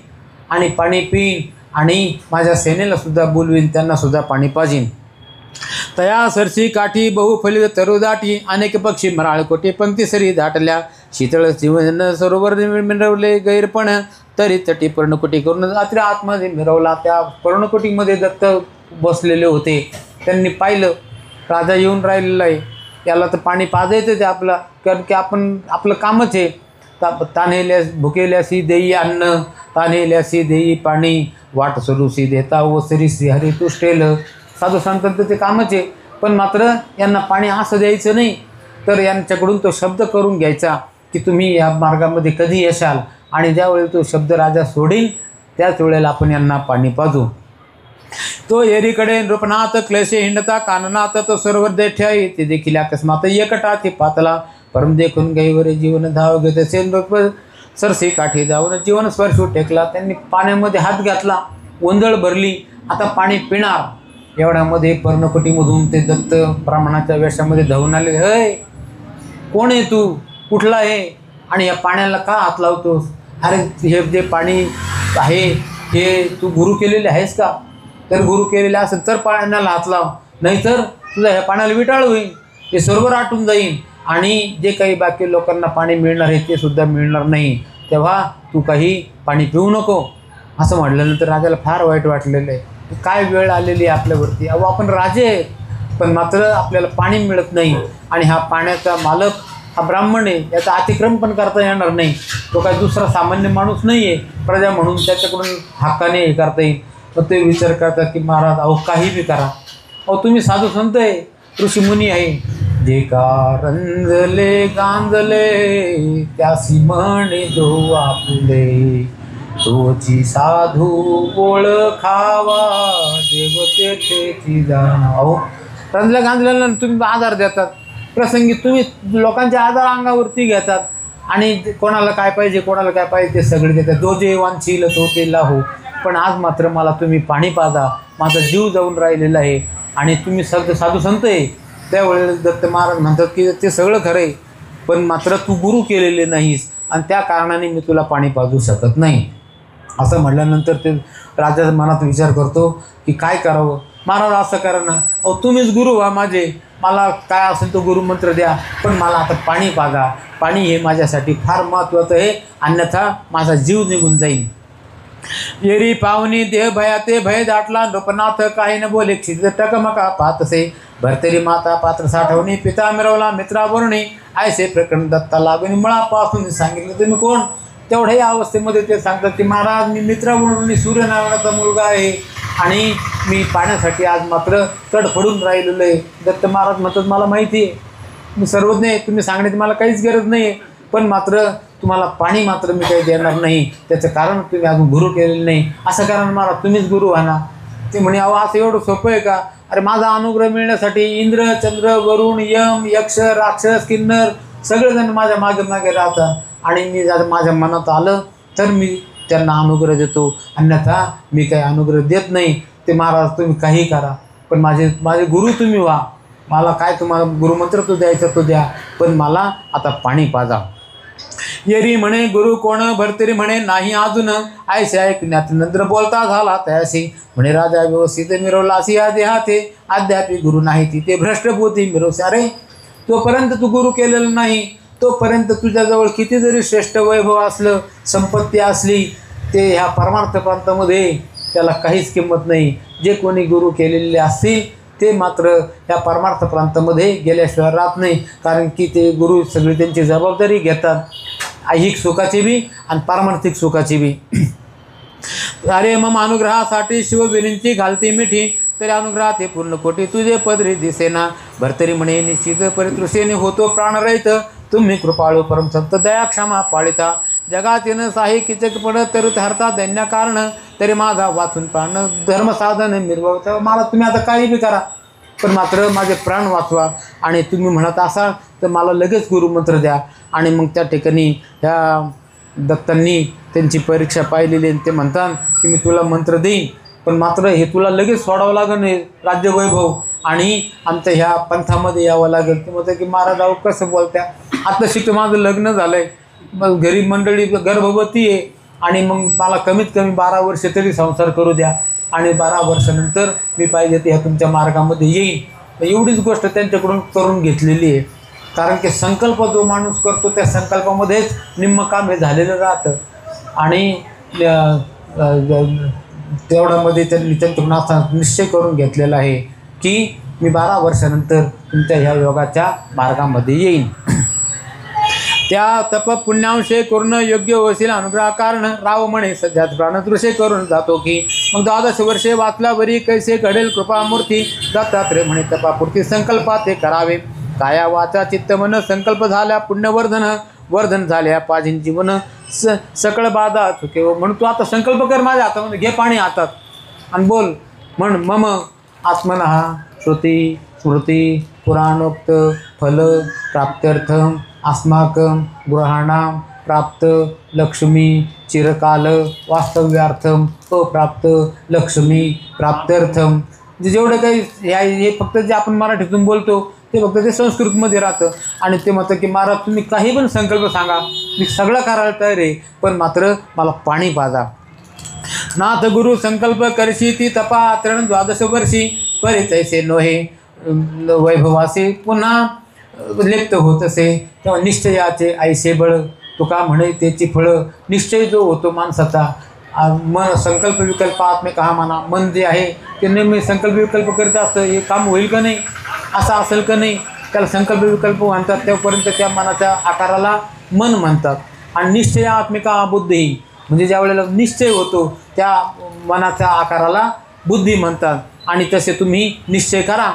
आणि पाणी पिईन आणि माझ्या सेनेलासुद्धा बोलवीन, त्यांनासुद्धा पाणी पाजीन. तया सरसी काठी बहुफलित तरुदाटी अनेक पक्षी मराळकोटी पंक्ती सरी दाटल्या. शीतळ जीवन सरोवर मिरवले गैरपण तरी तटी पर्णकुटी करून रात्री आतमध्ये मिरवला. त्या पर्णकुटीमध्ये दत्त बसलेले होते. त्यांनी पाहिलं राजा येऊन राहिलेला आहे, त्याला तर पाणी पाजायचं ते आपला, कारण की आपण आपलं कामच आहे. तान्हेल्यास भुकेल्यासी देई अन्न, तान्हेल्यासी देई पाणी, वाट सरुसी देता ओसरी श्रीहरी तुष्टेल. साधू संतांचं ते कामच आहे, पण मात्र यांना पाणी असं द्यायचं नाही, तर यांच्याकडून तो शब्द करून घ्यायचा की तुम्ही या मार्गामध्ये कधी येशाल आणि ज्यावेळी तो शब्द राजा सोडील त्याच वेळेला आपण यांना पाणी पाजू. तो एरीकडे नृपनाथ क्लेशे हिंडता काननाथ तो सरोवर देठ्याई. ते देखील अकस्मात एकटा ते पातला परम देखून गैवरे जीवन धाव घेत असे नृप सरसी काठी जाऊन जीवन स्पर्शू टेकला. त्यांनी पाण्यामध्ये हात घातला, ओंजळ भरली, आता पाणी पिणार. एवढ्यामध्ये पर्णकुटीमधून ते दत्त ब्राह्मणाच्या वेशामध्ये धावून आले. हय कोण आहे तू, कुठला आहे आणि या पाण्याला का हात लावतोस? अरे हे जे पाणी आहे हे तू गुरु केलेले आहेस का? तर गुरु केलेले असेल तर पाण्याला हात लाव, नाहीतर तुझा ह्या पाण्याला विटाळ होईल, हे सरोवर आटून जाईल आणि जे काही बाकी लोकांना पाणी मिळणार आहे ते सुद्धा मिळणार नाही, तेव्हा तू काही पाणी पिऊ नको. असं म्हटल्यानंतर राजाला फार वाईट वाटलेलं आहे. काय वेळ आलेली आहे आपल्यावरती. अहो आपण राजे आहेत, पण मात्र आपल्याला पाणी मिळत नाही आणि हा पाण्याचा मालक हा ब्राह्मण आहे, याचा अतिक्रम पण करता येणार नाही. तो काय दुसरा सामान्य माणूस नाही आहे, प्रजा म्हणून त्याच्याकडून हक्काने हे करता येईल. मग ते विचार करतात की महाराज अहो काही बी करा, अहो तुम्ही साधू संत आहे, ऋषीमुनी आहे. जे का रंजले गांजले त्यासी म्हणे जो आपुले, तोची साधू ओळखावा देवतेची जाणा. अहो रंजल्या गांजल्याला तुम्ही आधार देतात, प्रसंगी तुम्ही लोकांचे आधार अंगावरती घेतात आणि कोणाला काय पाहिजे कोणाला काय पाहिजे ते सगळे देतात. जो जे वांछील तो ते लाहो. पण आज मात्र मला तुम्ही पाणी पाजा, माझा जीव जाऊन राहिलेला आहे आणि तुम्ही साधू संत आहे. त्यावेळेला दत्त महाराज म्हणतात की ते सगळं खरं आहे, पण मात्र तू गुरु केलेले नाहीस आणि त्या कारणाने मी तुला पाणी पाजू शकत नाही. असं म्हटल्यानंतर ते राजा मनात विचार करतो की काय करावं. महाराज असं करा ना, अहो तुम्हीच गुरु व्हा माझे, मला काय असेल तो गुरुमंत्र द्या, पण मला आता पाणी पाजा. पाणी हे माझ्यासाठी फार महत्त्वाचं आहे, अन्यथा माझा जीव निघून जाईल. येरी पाहुणी देह भयाते भय दाटला. नृपनाथ काही न बोले क्षित टकमका पाहतसे. भरतरी माता पात्र साठवणी पिता मिरवला मित्रावरुणी. ऐसे प्रकरण दत्ता लागून मुळापासून सांगितलं. तुम्ही कोण? तेवढ्याही अवस्थेमध्ये ते सांगतात की महाराज मी मित्रावरुणी सूर्यनारायणाचा मुलगा आहे आणि मी पाण्यासाठी आज मात्र तडफडून राहिलेलो आहे. दत्त महाराज म्हणतात मला माहिती आहे, मी सर्वज्ञ आहे, तुम्ही सांगण्याची मला काहीच गरज नाही आहे, पण मात्र तुम्हाला पाणी मात्र मी काही देणार नाही. त्याचं कारण तुम्ही अजून गुरु केलेलं नाही. असं कारण महाराज तुम्हीच गुरु व्हा ना. ते म्हणे अहो असं एवढं सोपं आहे का? अरे माझा अनुग्रह मिळण्यासाठी इंद्र चंद्र वरुण यम यक्ष राक्षस किन्नर सगळेजण माझ्या मागे मागे राहतात आणि मी माझ्या मनात आलं तर मी त्यांना अनुग्रह देतो, अन्यथा मी काही अनुग्रह देत नाही. ते महाराज तुम्ही काही करा, पण माझे गुरु तुम्ही व्हा. मला काय तुम्हाला गुरुमंत्र तो द्यायचा तो द्या, पण मला आता पाणी पाजा. येरी म्हणे गुरु कोण, भरतरी म्हणे नाही अजून. ऐसे ऐकण्यात नंतर बोलता झाला तयासी. म्हणे राजा व्यवस्थित मिरवला अशी या देहाते. अद्यापि गुरु नाही तिथे भ्रष्टबुद्धी मिरवसे. अरे तोपर्यंत तू गुरु केलेलं नाही, तोपर्यंत तुझ्याजवळ किती जरी श्रेष्ठ वैभव असलं, संपत्ती असली, ते ह्या परमार्थ प्रांतामध्ये त्याला काहीच किंमत नाही. जे कोणी गुरु केलेले असतील ते मात्र या परमार्थ प्रांतामध्ये गेल्याशिवाय राहत नाही, कारण की ते गुरु सगळी त्यांची जबाबदारी घेतात, ऐहिक सुखाची बी आणि पारमार्थिक सुखाची बी. अरे मग अनुग्रहासाठी शिव विनंती घालते मिठी, तरी अनुग्रहात हे पूर्ण कोटी तुझे पदरी दिसेना. भरतरी म्हणे निश्चित परितृषेने होतो प्राणरहित. तुम्ही कृपाळू परमसंत दया क्षमा पाळिता. जगात येणं साही किचक पडत तर हरता दैन्य कारण. तरी माझा वाचून प्राण धर्मसाधन मिरवता. मला तुम्ही आता काही बी करा, पण मात्र माझे प्राण वाचवा. आणि तुम्ही म्हणत असाल तर मला लगेच गुरुमंत्र द्या. आणि मग त्या ठिकाणी ह्या दत्तांनी त्यांची परीक्षा पाहिलेली आणि ते म्हणतात की मी तुला मंत्र देईन, पण मात्र हे तुला लगेच सोडावं लागेल राज्यवैभव आणि आमच्या ह्या पंथामध्ये यावं लागेल. ते म्हणतं की महाराज अहो कसं बोलत्या, आता शिकतं माझं लग्न झालं आहे, मग गरीब मंडळी गर्भवती आहे, आणि मग मला कमीत कमी 12 वर्ष तरी संसार करू द्या, आणि 12 वर्षानंतर मी पाहिजे ते ह्या तुमच्या मार्गामध्ये येईन. एवढीच गोष्ट त्यांच्याकडून करून घेतलेली आहे, कारण की संकल्प जो माणूस करतो त्या संकल्पामध्येच निम्म काम हे झालेलं राहतं. आणि तेवढ्यामध्ये त्यांनी त्यांच्याकडून असा निश्चय करून घेतलेला आहे की मी 12 वर्षानंतर तुमच्या ह्या योगाच्या मार्गामध्ये येईन. त्या तप पुण्यांशे करून योग्य वशील अनुग्रह कारण. राव म्हणे सध्याच प्राणदृश्य करून जातो की. मग 12 वर्षे वाचला बरी कैसे घडेल कृपामूर्ती. दत्तात्रय म्हणे तपापूर्ती संकल्पात ते करावे. काया वाचा चित्त मन संकल्प झाल्या पुण्यवर्धन. वर्धन झाल्या पाजीन जीवन सकळ बाधा चुके. म्हणून तू आता संकल्प कर माझ्या हातामध्ये, घे पाणी हातात आणि बोल म्हण मम आत्मनः श्रुती स्मृती पुराणोक्त फल प्राप्त्यर्थम अस्माकं गृहाणां प्राप्त लक्ष्मी चिरकाल वास्तव्यार्थम अप्राप्त लक्ष्मी प्राप्त्यर्थम. जेवढं काही हे फक्त जे आपण मराठीतून बोलतो ते फक्त ते संस्कृतमध्ये राहतं. आणि ते म्हणतं की महाराज तुम्ही काही पण संकल्प सांगा, मी सगळं करायला तयार आहे, पण मात्र मला पाणी पाजा. नाथ गुरु संकल्प करशी ती तपा आचरण 12 वर्षी. परिचयसे नोहे वैभवासे पुन्हा लिप्त होत असे. तेव्हा निश्चयाचे ऐसे बळ. तुका म्हणे त्याची फळं. निश्चय जो होतो माणसाचा, मन संकल्प विकल्प आत्मिक हा म्हणा, मन जे आहे ते नेहमी संकल्प विकल्प करत असतं. हे काम होईल का नाही, असं असेल का नाही, त्याला संकल्प विकल्प म्हणतात. तेव्हापर्यंत त्या मनाच्या आकाराला मन म्हणतात. आणि निश्चय आत्मिका बुद्धी, म्हणजे ज्या वेळेला निश्चय होतो त्या मनाच्या आकाराला बुद्धी म्हणतात. आणि तसे तुम्ही निश्चय करा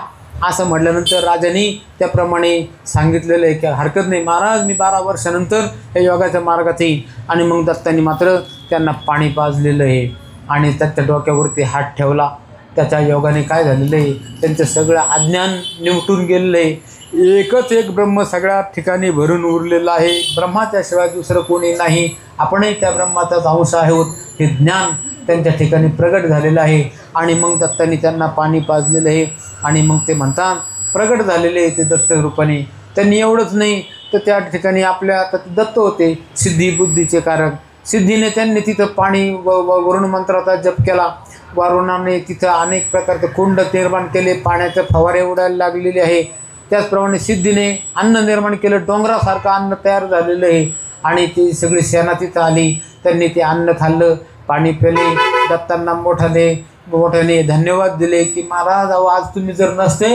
असं म्हटल्यानंतर राजांनी त्याप्रमाणे सांगितलेलं आहे की हरकत नाही महाराज, मी 12 वर्षानंतर या योगाच्या मार्गात येईल. आणि मग दत्तांनी मात्र त्यांना पाणी पाजलेलं आहे आणि त्याच्या डोक्यावरती हात ठेवला. त्याच्या योगाने काय झालेलं आहे, त्यांचं सगळं अज्ञान निवटून गेलेलं आहे. एकच एक ब्रह्म सगळ्या ठिकाणी भरून उरलेलं आहे. ब्रह्माच्याशिवाय दुसरं कोणी नाही, आपणही त्या ब्रह्माचाच अंश आहोत, हे ज्ञान त्यांच्या ठिकाणी प्रगट झालेलं आहे. आणि मग दत्तांनी त्यांना पाणी पाजलेलं आहे. आणि मग ते म्हणतात प्रगट झालेले आहे ते दत्त रूपाने. त्यांनी एवढंच नाही तर त्या ठिकाणी आपल्या आता दत्त होते सिद्धी बुद्धीचे कारक. सिद्धीने त्यांनी तिथं पाणी वरुण मंत्राचा जप केला. वरुणाने तिथं अनेक प्रकारचे कुंड निर्माण केले, पाण्याचे फवारे उडायला लागलेले आहे. त्याचप्रमाणे सिद्धीने अन्न निर्माण केलं, डोंगरासारखं अन्न तयार झालेलं आहे. आणि ती सगळी सेना तिथं आली, त्यांनी ते अन्न खाल्लं, पाणी पिले. दत्तांना मोठ्याने धन्यवाद दिले की महाराज आज तुम्ही जर नसते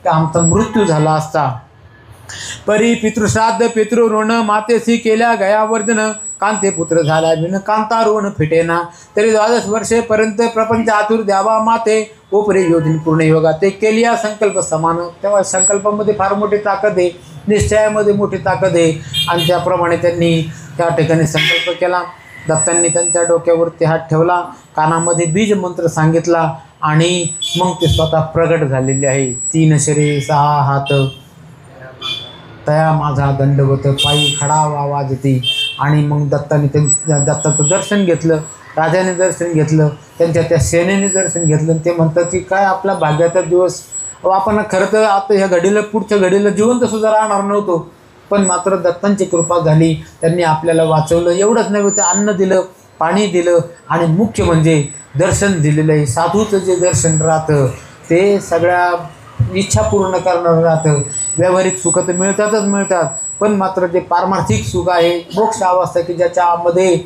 तर आमचा मृत्यू झाला असता. परी पितृश्राद्ध पितृऋण मातेसी केल्या गयावर्धन. कांते पुत्र झाला बिन कांता ऋण फिटेना. तरी 12 वर्षेपर्यंत प्रपंच आतुर द्यावा माते. उपरी योजन पूर्ण योगा ते केली संकल्प समान. तेव्हा संकल्पामध्ये फार मोठी ताकद आहे, निश्चयामध्ये मोठी ताकद आहे. आणि त्याप्रमाणे त्यांनी त्या ठिकाणी संकल्प केला. दत्तांनी त्यांच्या डोक्यावरती हात ठेवला, कानामध्ये बीज मंत्र सांगितला आणि मग ते स्वतः प्रगट झालेले आहे. 3 शरीर 6 हात. तया माझा दंडवत पायी खडावा वाजती. आणि मग दत्ताचं दर्शन घेतलं, राजाने दर्शन घेतलं, त्यांच्या त्या सेनेने दर्शन घेतलं. ते म्हणतात की काय आपला भाग्याचा दिवस. आपण खरं तर आता ह्या घडीला पुढच्या घडीला जिवंत सुद्धा राहणार नव्हतो, पण मात्र दत्तांची कृपा झाली, त्यांनी आपल्याला वाचवलं. एवढंच नव्हे तर अन्न दिलं, पाणी दिलं आणि मुख्य म्हणजे दर्शन दिलेलं आहे. साधूचं जे दर्शन राहतं ते सगळ्या इच्छा पूर्ण करणारं राहतं. व्यावहारिक सुख तर मिळतातच मिळतात, पण मात्र जे पारमार्थिक सुख आहे, मोक्ष अवस्था की ज्याच्यामध्ये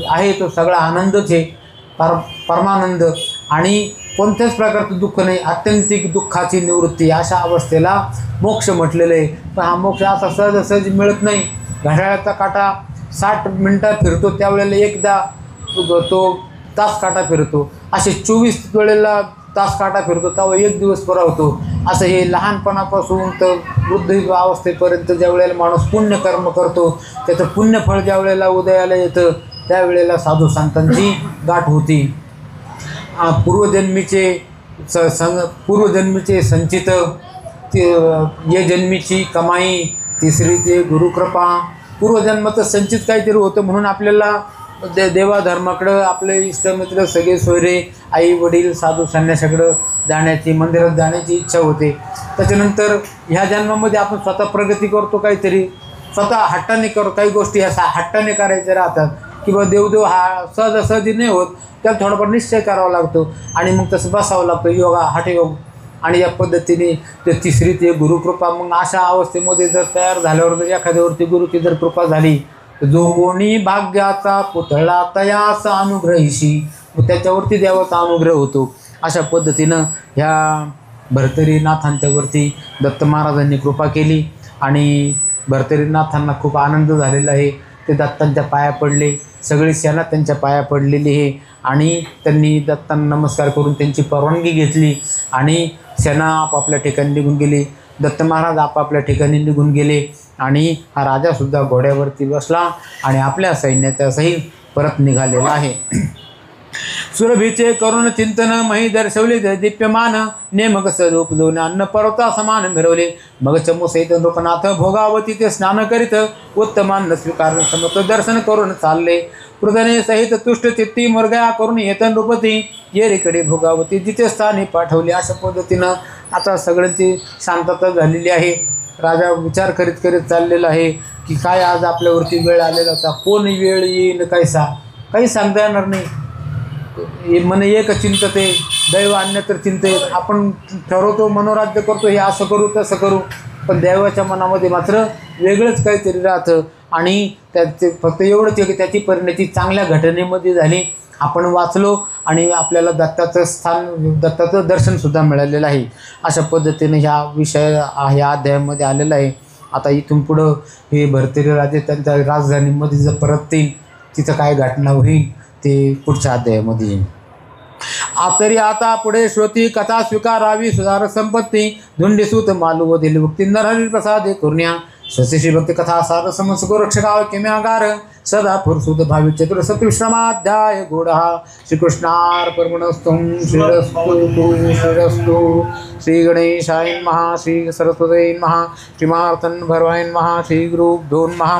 आहे तो सगळा आनंदच आहे, परमानंद. आणि कोणत्याच प्रकारचं दुःख नाही, आत्यंतिक दुःखाची निवृत्ती, अशा अवस्थेला मोक्ष म्हटलेलं आहे. पण हा मोक्ष असा सहजासहजी मिळत नाही. घड्याळाचा काटा 60 मिनटात फिरतो, त्यावेळेला एकदा तो तास काटा फिरतो. असे 24 वेळेला तास काटा फिरतो, तेव्हा एक दिवस पुरा होतो. असं हे लहानपणापासून तर वृद्ध अवस्थेपर्यंत ज्या वेळेला माणूस पुण्यकर्म करतो, त्याचं पुण्यफळ ज्या वेळेला उदयाला येतं त्यावेळेला साधू संतांची गाठ होती. पूर्वजन्मीचे संचित, ये जन्मीची कमाई, तिसरी ते गुरुकृपा. पूर्वजन्माचं संचित काहीतरी होतं म्हणून आपल्याला देवाधर्माकडं आपले इष्टमित्र सगळे सोयरे, आई वडील, साधू संन्यासाकडं जाण्याची, मंदिरात जाण्याची इच्छा होते. त्याच्यानंतर ह्या जन्मामध्ये आपण स्वतः प्रगती करतो, काहीतरी स्वतः हट्टाने करू, काही गोष्टी ह्या हट्टाने करायच्या राहतात किंवा देवदेव हा सहजासहजी नाही होत, त्याला थोडाफार निश्चय करावा लागतो आणि मग तसं बसावं लागतं, योगा हठयोग. आणि या पद्धतीने ते तिसरी ते गुरुकृपा. मग अशा अवस्थेमध्ये जर तयार झाल्यावर जर एखाद्यावरती गुरुची जर कृपा झाली, जो कोणी भाग्याचा पुतळा तयास अनुग्रहीशी, त्याच्यावरती देवाचा अनुग्रह होतो. अशा पद्धतीनं ह्या भर्तरीनाथांच्यावरती दत्त महाराजांनी कृपा केली आणि भर्तरीनाथांना खूप आनंद झालेला आहे. ते दत्तांच्या पाया पडले, सगळी सेना त्यांच्या पाया पडलेली आहे आणि त्यांनी दत्तांना नमस्कार करून त्यांची परवानगी घेतली आणि सेना आपापल्या ठिकाणी निघून गेली. दत्त महाराज आपापल्या ठिकाणी निघून गेले आणि हा राजासुद्धा घोड्यावरती बसला आणि आपल्या सैन्याच्या सहित परत निघालेला आहे. सुरभीचे करुण चिंतन मही दर्शवले दिप्यमान, नेमक स्वरूप दोन अन्न पर्वता समान मिरवले. मग चमू सहित नृपनाथ भोगावती ते स्नान करीत, उत्तमान स्वीकार समत दर्शन करून चालले. पृथने सहित तुष्ट चित्ती मुरगया करून येत नृपती, येरीकडे भोगावती जिथे स्थानी पाठवले. अशा पद्धतीनं आता सगळ्यांची शांतता झालेली आहे. राजा विचार करीत करीत चाललेला आहे की काय आज आपल्यावरती वेळ आलेला होता, कोण वेळ येईल काही सांगता येणार नाही. मन एक चिंतते दैव अन्यत्र चिंतेत. आपण ठरवतो, मनोराज्य करतो, हे असं करू तसं करू, पण दैवाच्या मनामध्ये मात्र वेगळंच काहीतरी राहतं. आणि त्याचे फक्त एवढंच आहे की त्याची परिणती चांगल्या घटनेमध्ये झाली, आपण वाचलो आणि आपल्याला दत्ताचं दर्शनसुद्धा मिळालेलं आहे. अशा पद्धतीने ह्या विषय ह्या अध्यायामध्ये आलेला आहे. आता इथून पुढं हे भर्तरी राजे त्यांच्या राजधानीमध्ये जर परततील, तिथं काय घटना होईल ते पुढच्या अध्यायामध्ये येईल. तरी आता पुढे श्रोती कथा स्वीकारावी सुधार संपत्ती, धुंडीसूत मालू व दिलभुक्ती नरहरी प्रसादे करुण्या. शशिश्री भक्ती कथा सार समस्को रक्षकाव किम्यागार, सदा फुरसुद भावी चतुर सतविश्रमाध्याय गोडा. श्रीकृष्णार्पणमस्तु. श्रीरस्तु. श्री गणेशाय नमः. श्री सरस्वती नमः. श्री मार्तंड भरवाय नमः. श्री गुरुभ्यो नमः.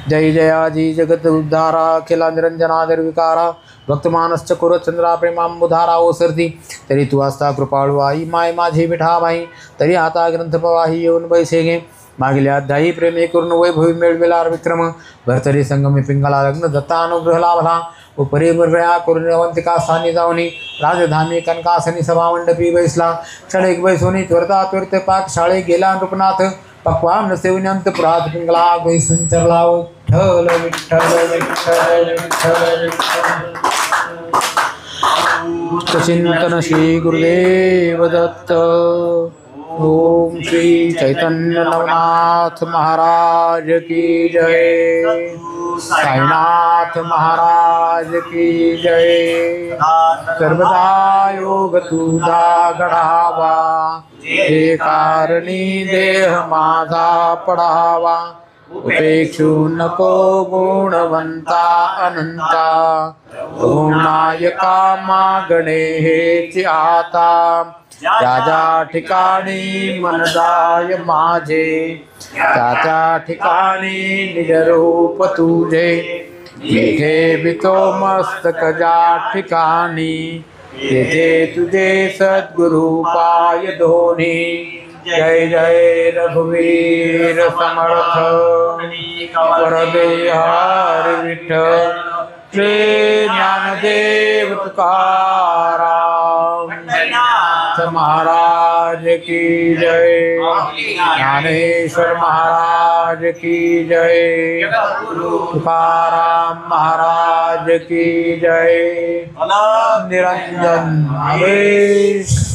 जय जयाजी जगत उद्धारा, अखिला निरंजना निर्विकारा, भक्तमानस चकोरचंद्रा प्रेमांबुधारा ओसरती. तरी तू असता कृपाळू आई, माय माझी मिठाबाई, तरी आता ग्रंथ पवाही येऊन बैसे घे. मागल्या अध्यायी प्रेमे करून वैभवी मिळविला विक्रम, भरतरी संगमी पिंगला लग्न दत्ता अनुग्रह लाभला. व परिमृगया करून अवंतिका स्थानी जाऊनी, राजधामी कनकासनी सभामंडपी बैसला. क्षणिक बैसोनी त्वरता त्वरित पाक शाळे गेला नृपनाथ, पक्वान सेवन्यंत पुरात पिंगला बैसून चरला. विठ्ठल विठ्ठल विठ्ठल विठ्ठल चिंतन श्री गुरुदेव दत्त. ओम श्री चैतन्य नवनाथ महाराज की जय. साईनाथ महाराज की जय. सर्वदा योग तुझा घडावा, हे कारणी देह माझा पडावा. उपेक्षू नको गुणवंता अनंता, गुणायका मागणे हेची आता. ज्या ज्या ठिकाणी मनदाय माझे, त्या त्या ठिकाणी निज रूप तुझे, तिथे बितो मस्तक ज्या ठिकाणी, तेथे तुझे सद्गुरु पाय धोनी। जय जय रघुवीर समर्थ, वरदेहार विठ्ठल, श्री ज्ञानदेव तुकाराम महाराज की जय, ज्ञानेश्वर महाराज की जय, तुकाराम महाराज की जय। निरंजन हरे।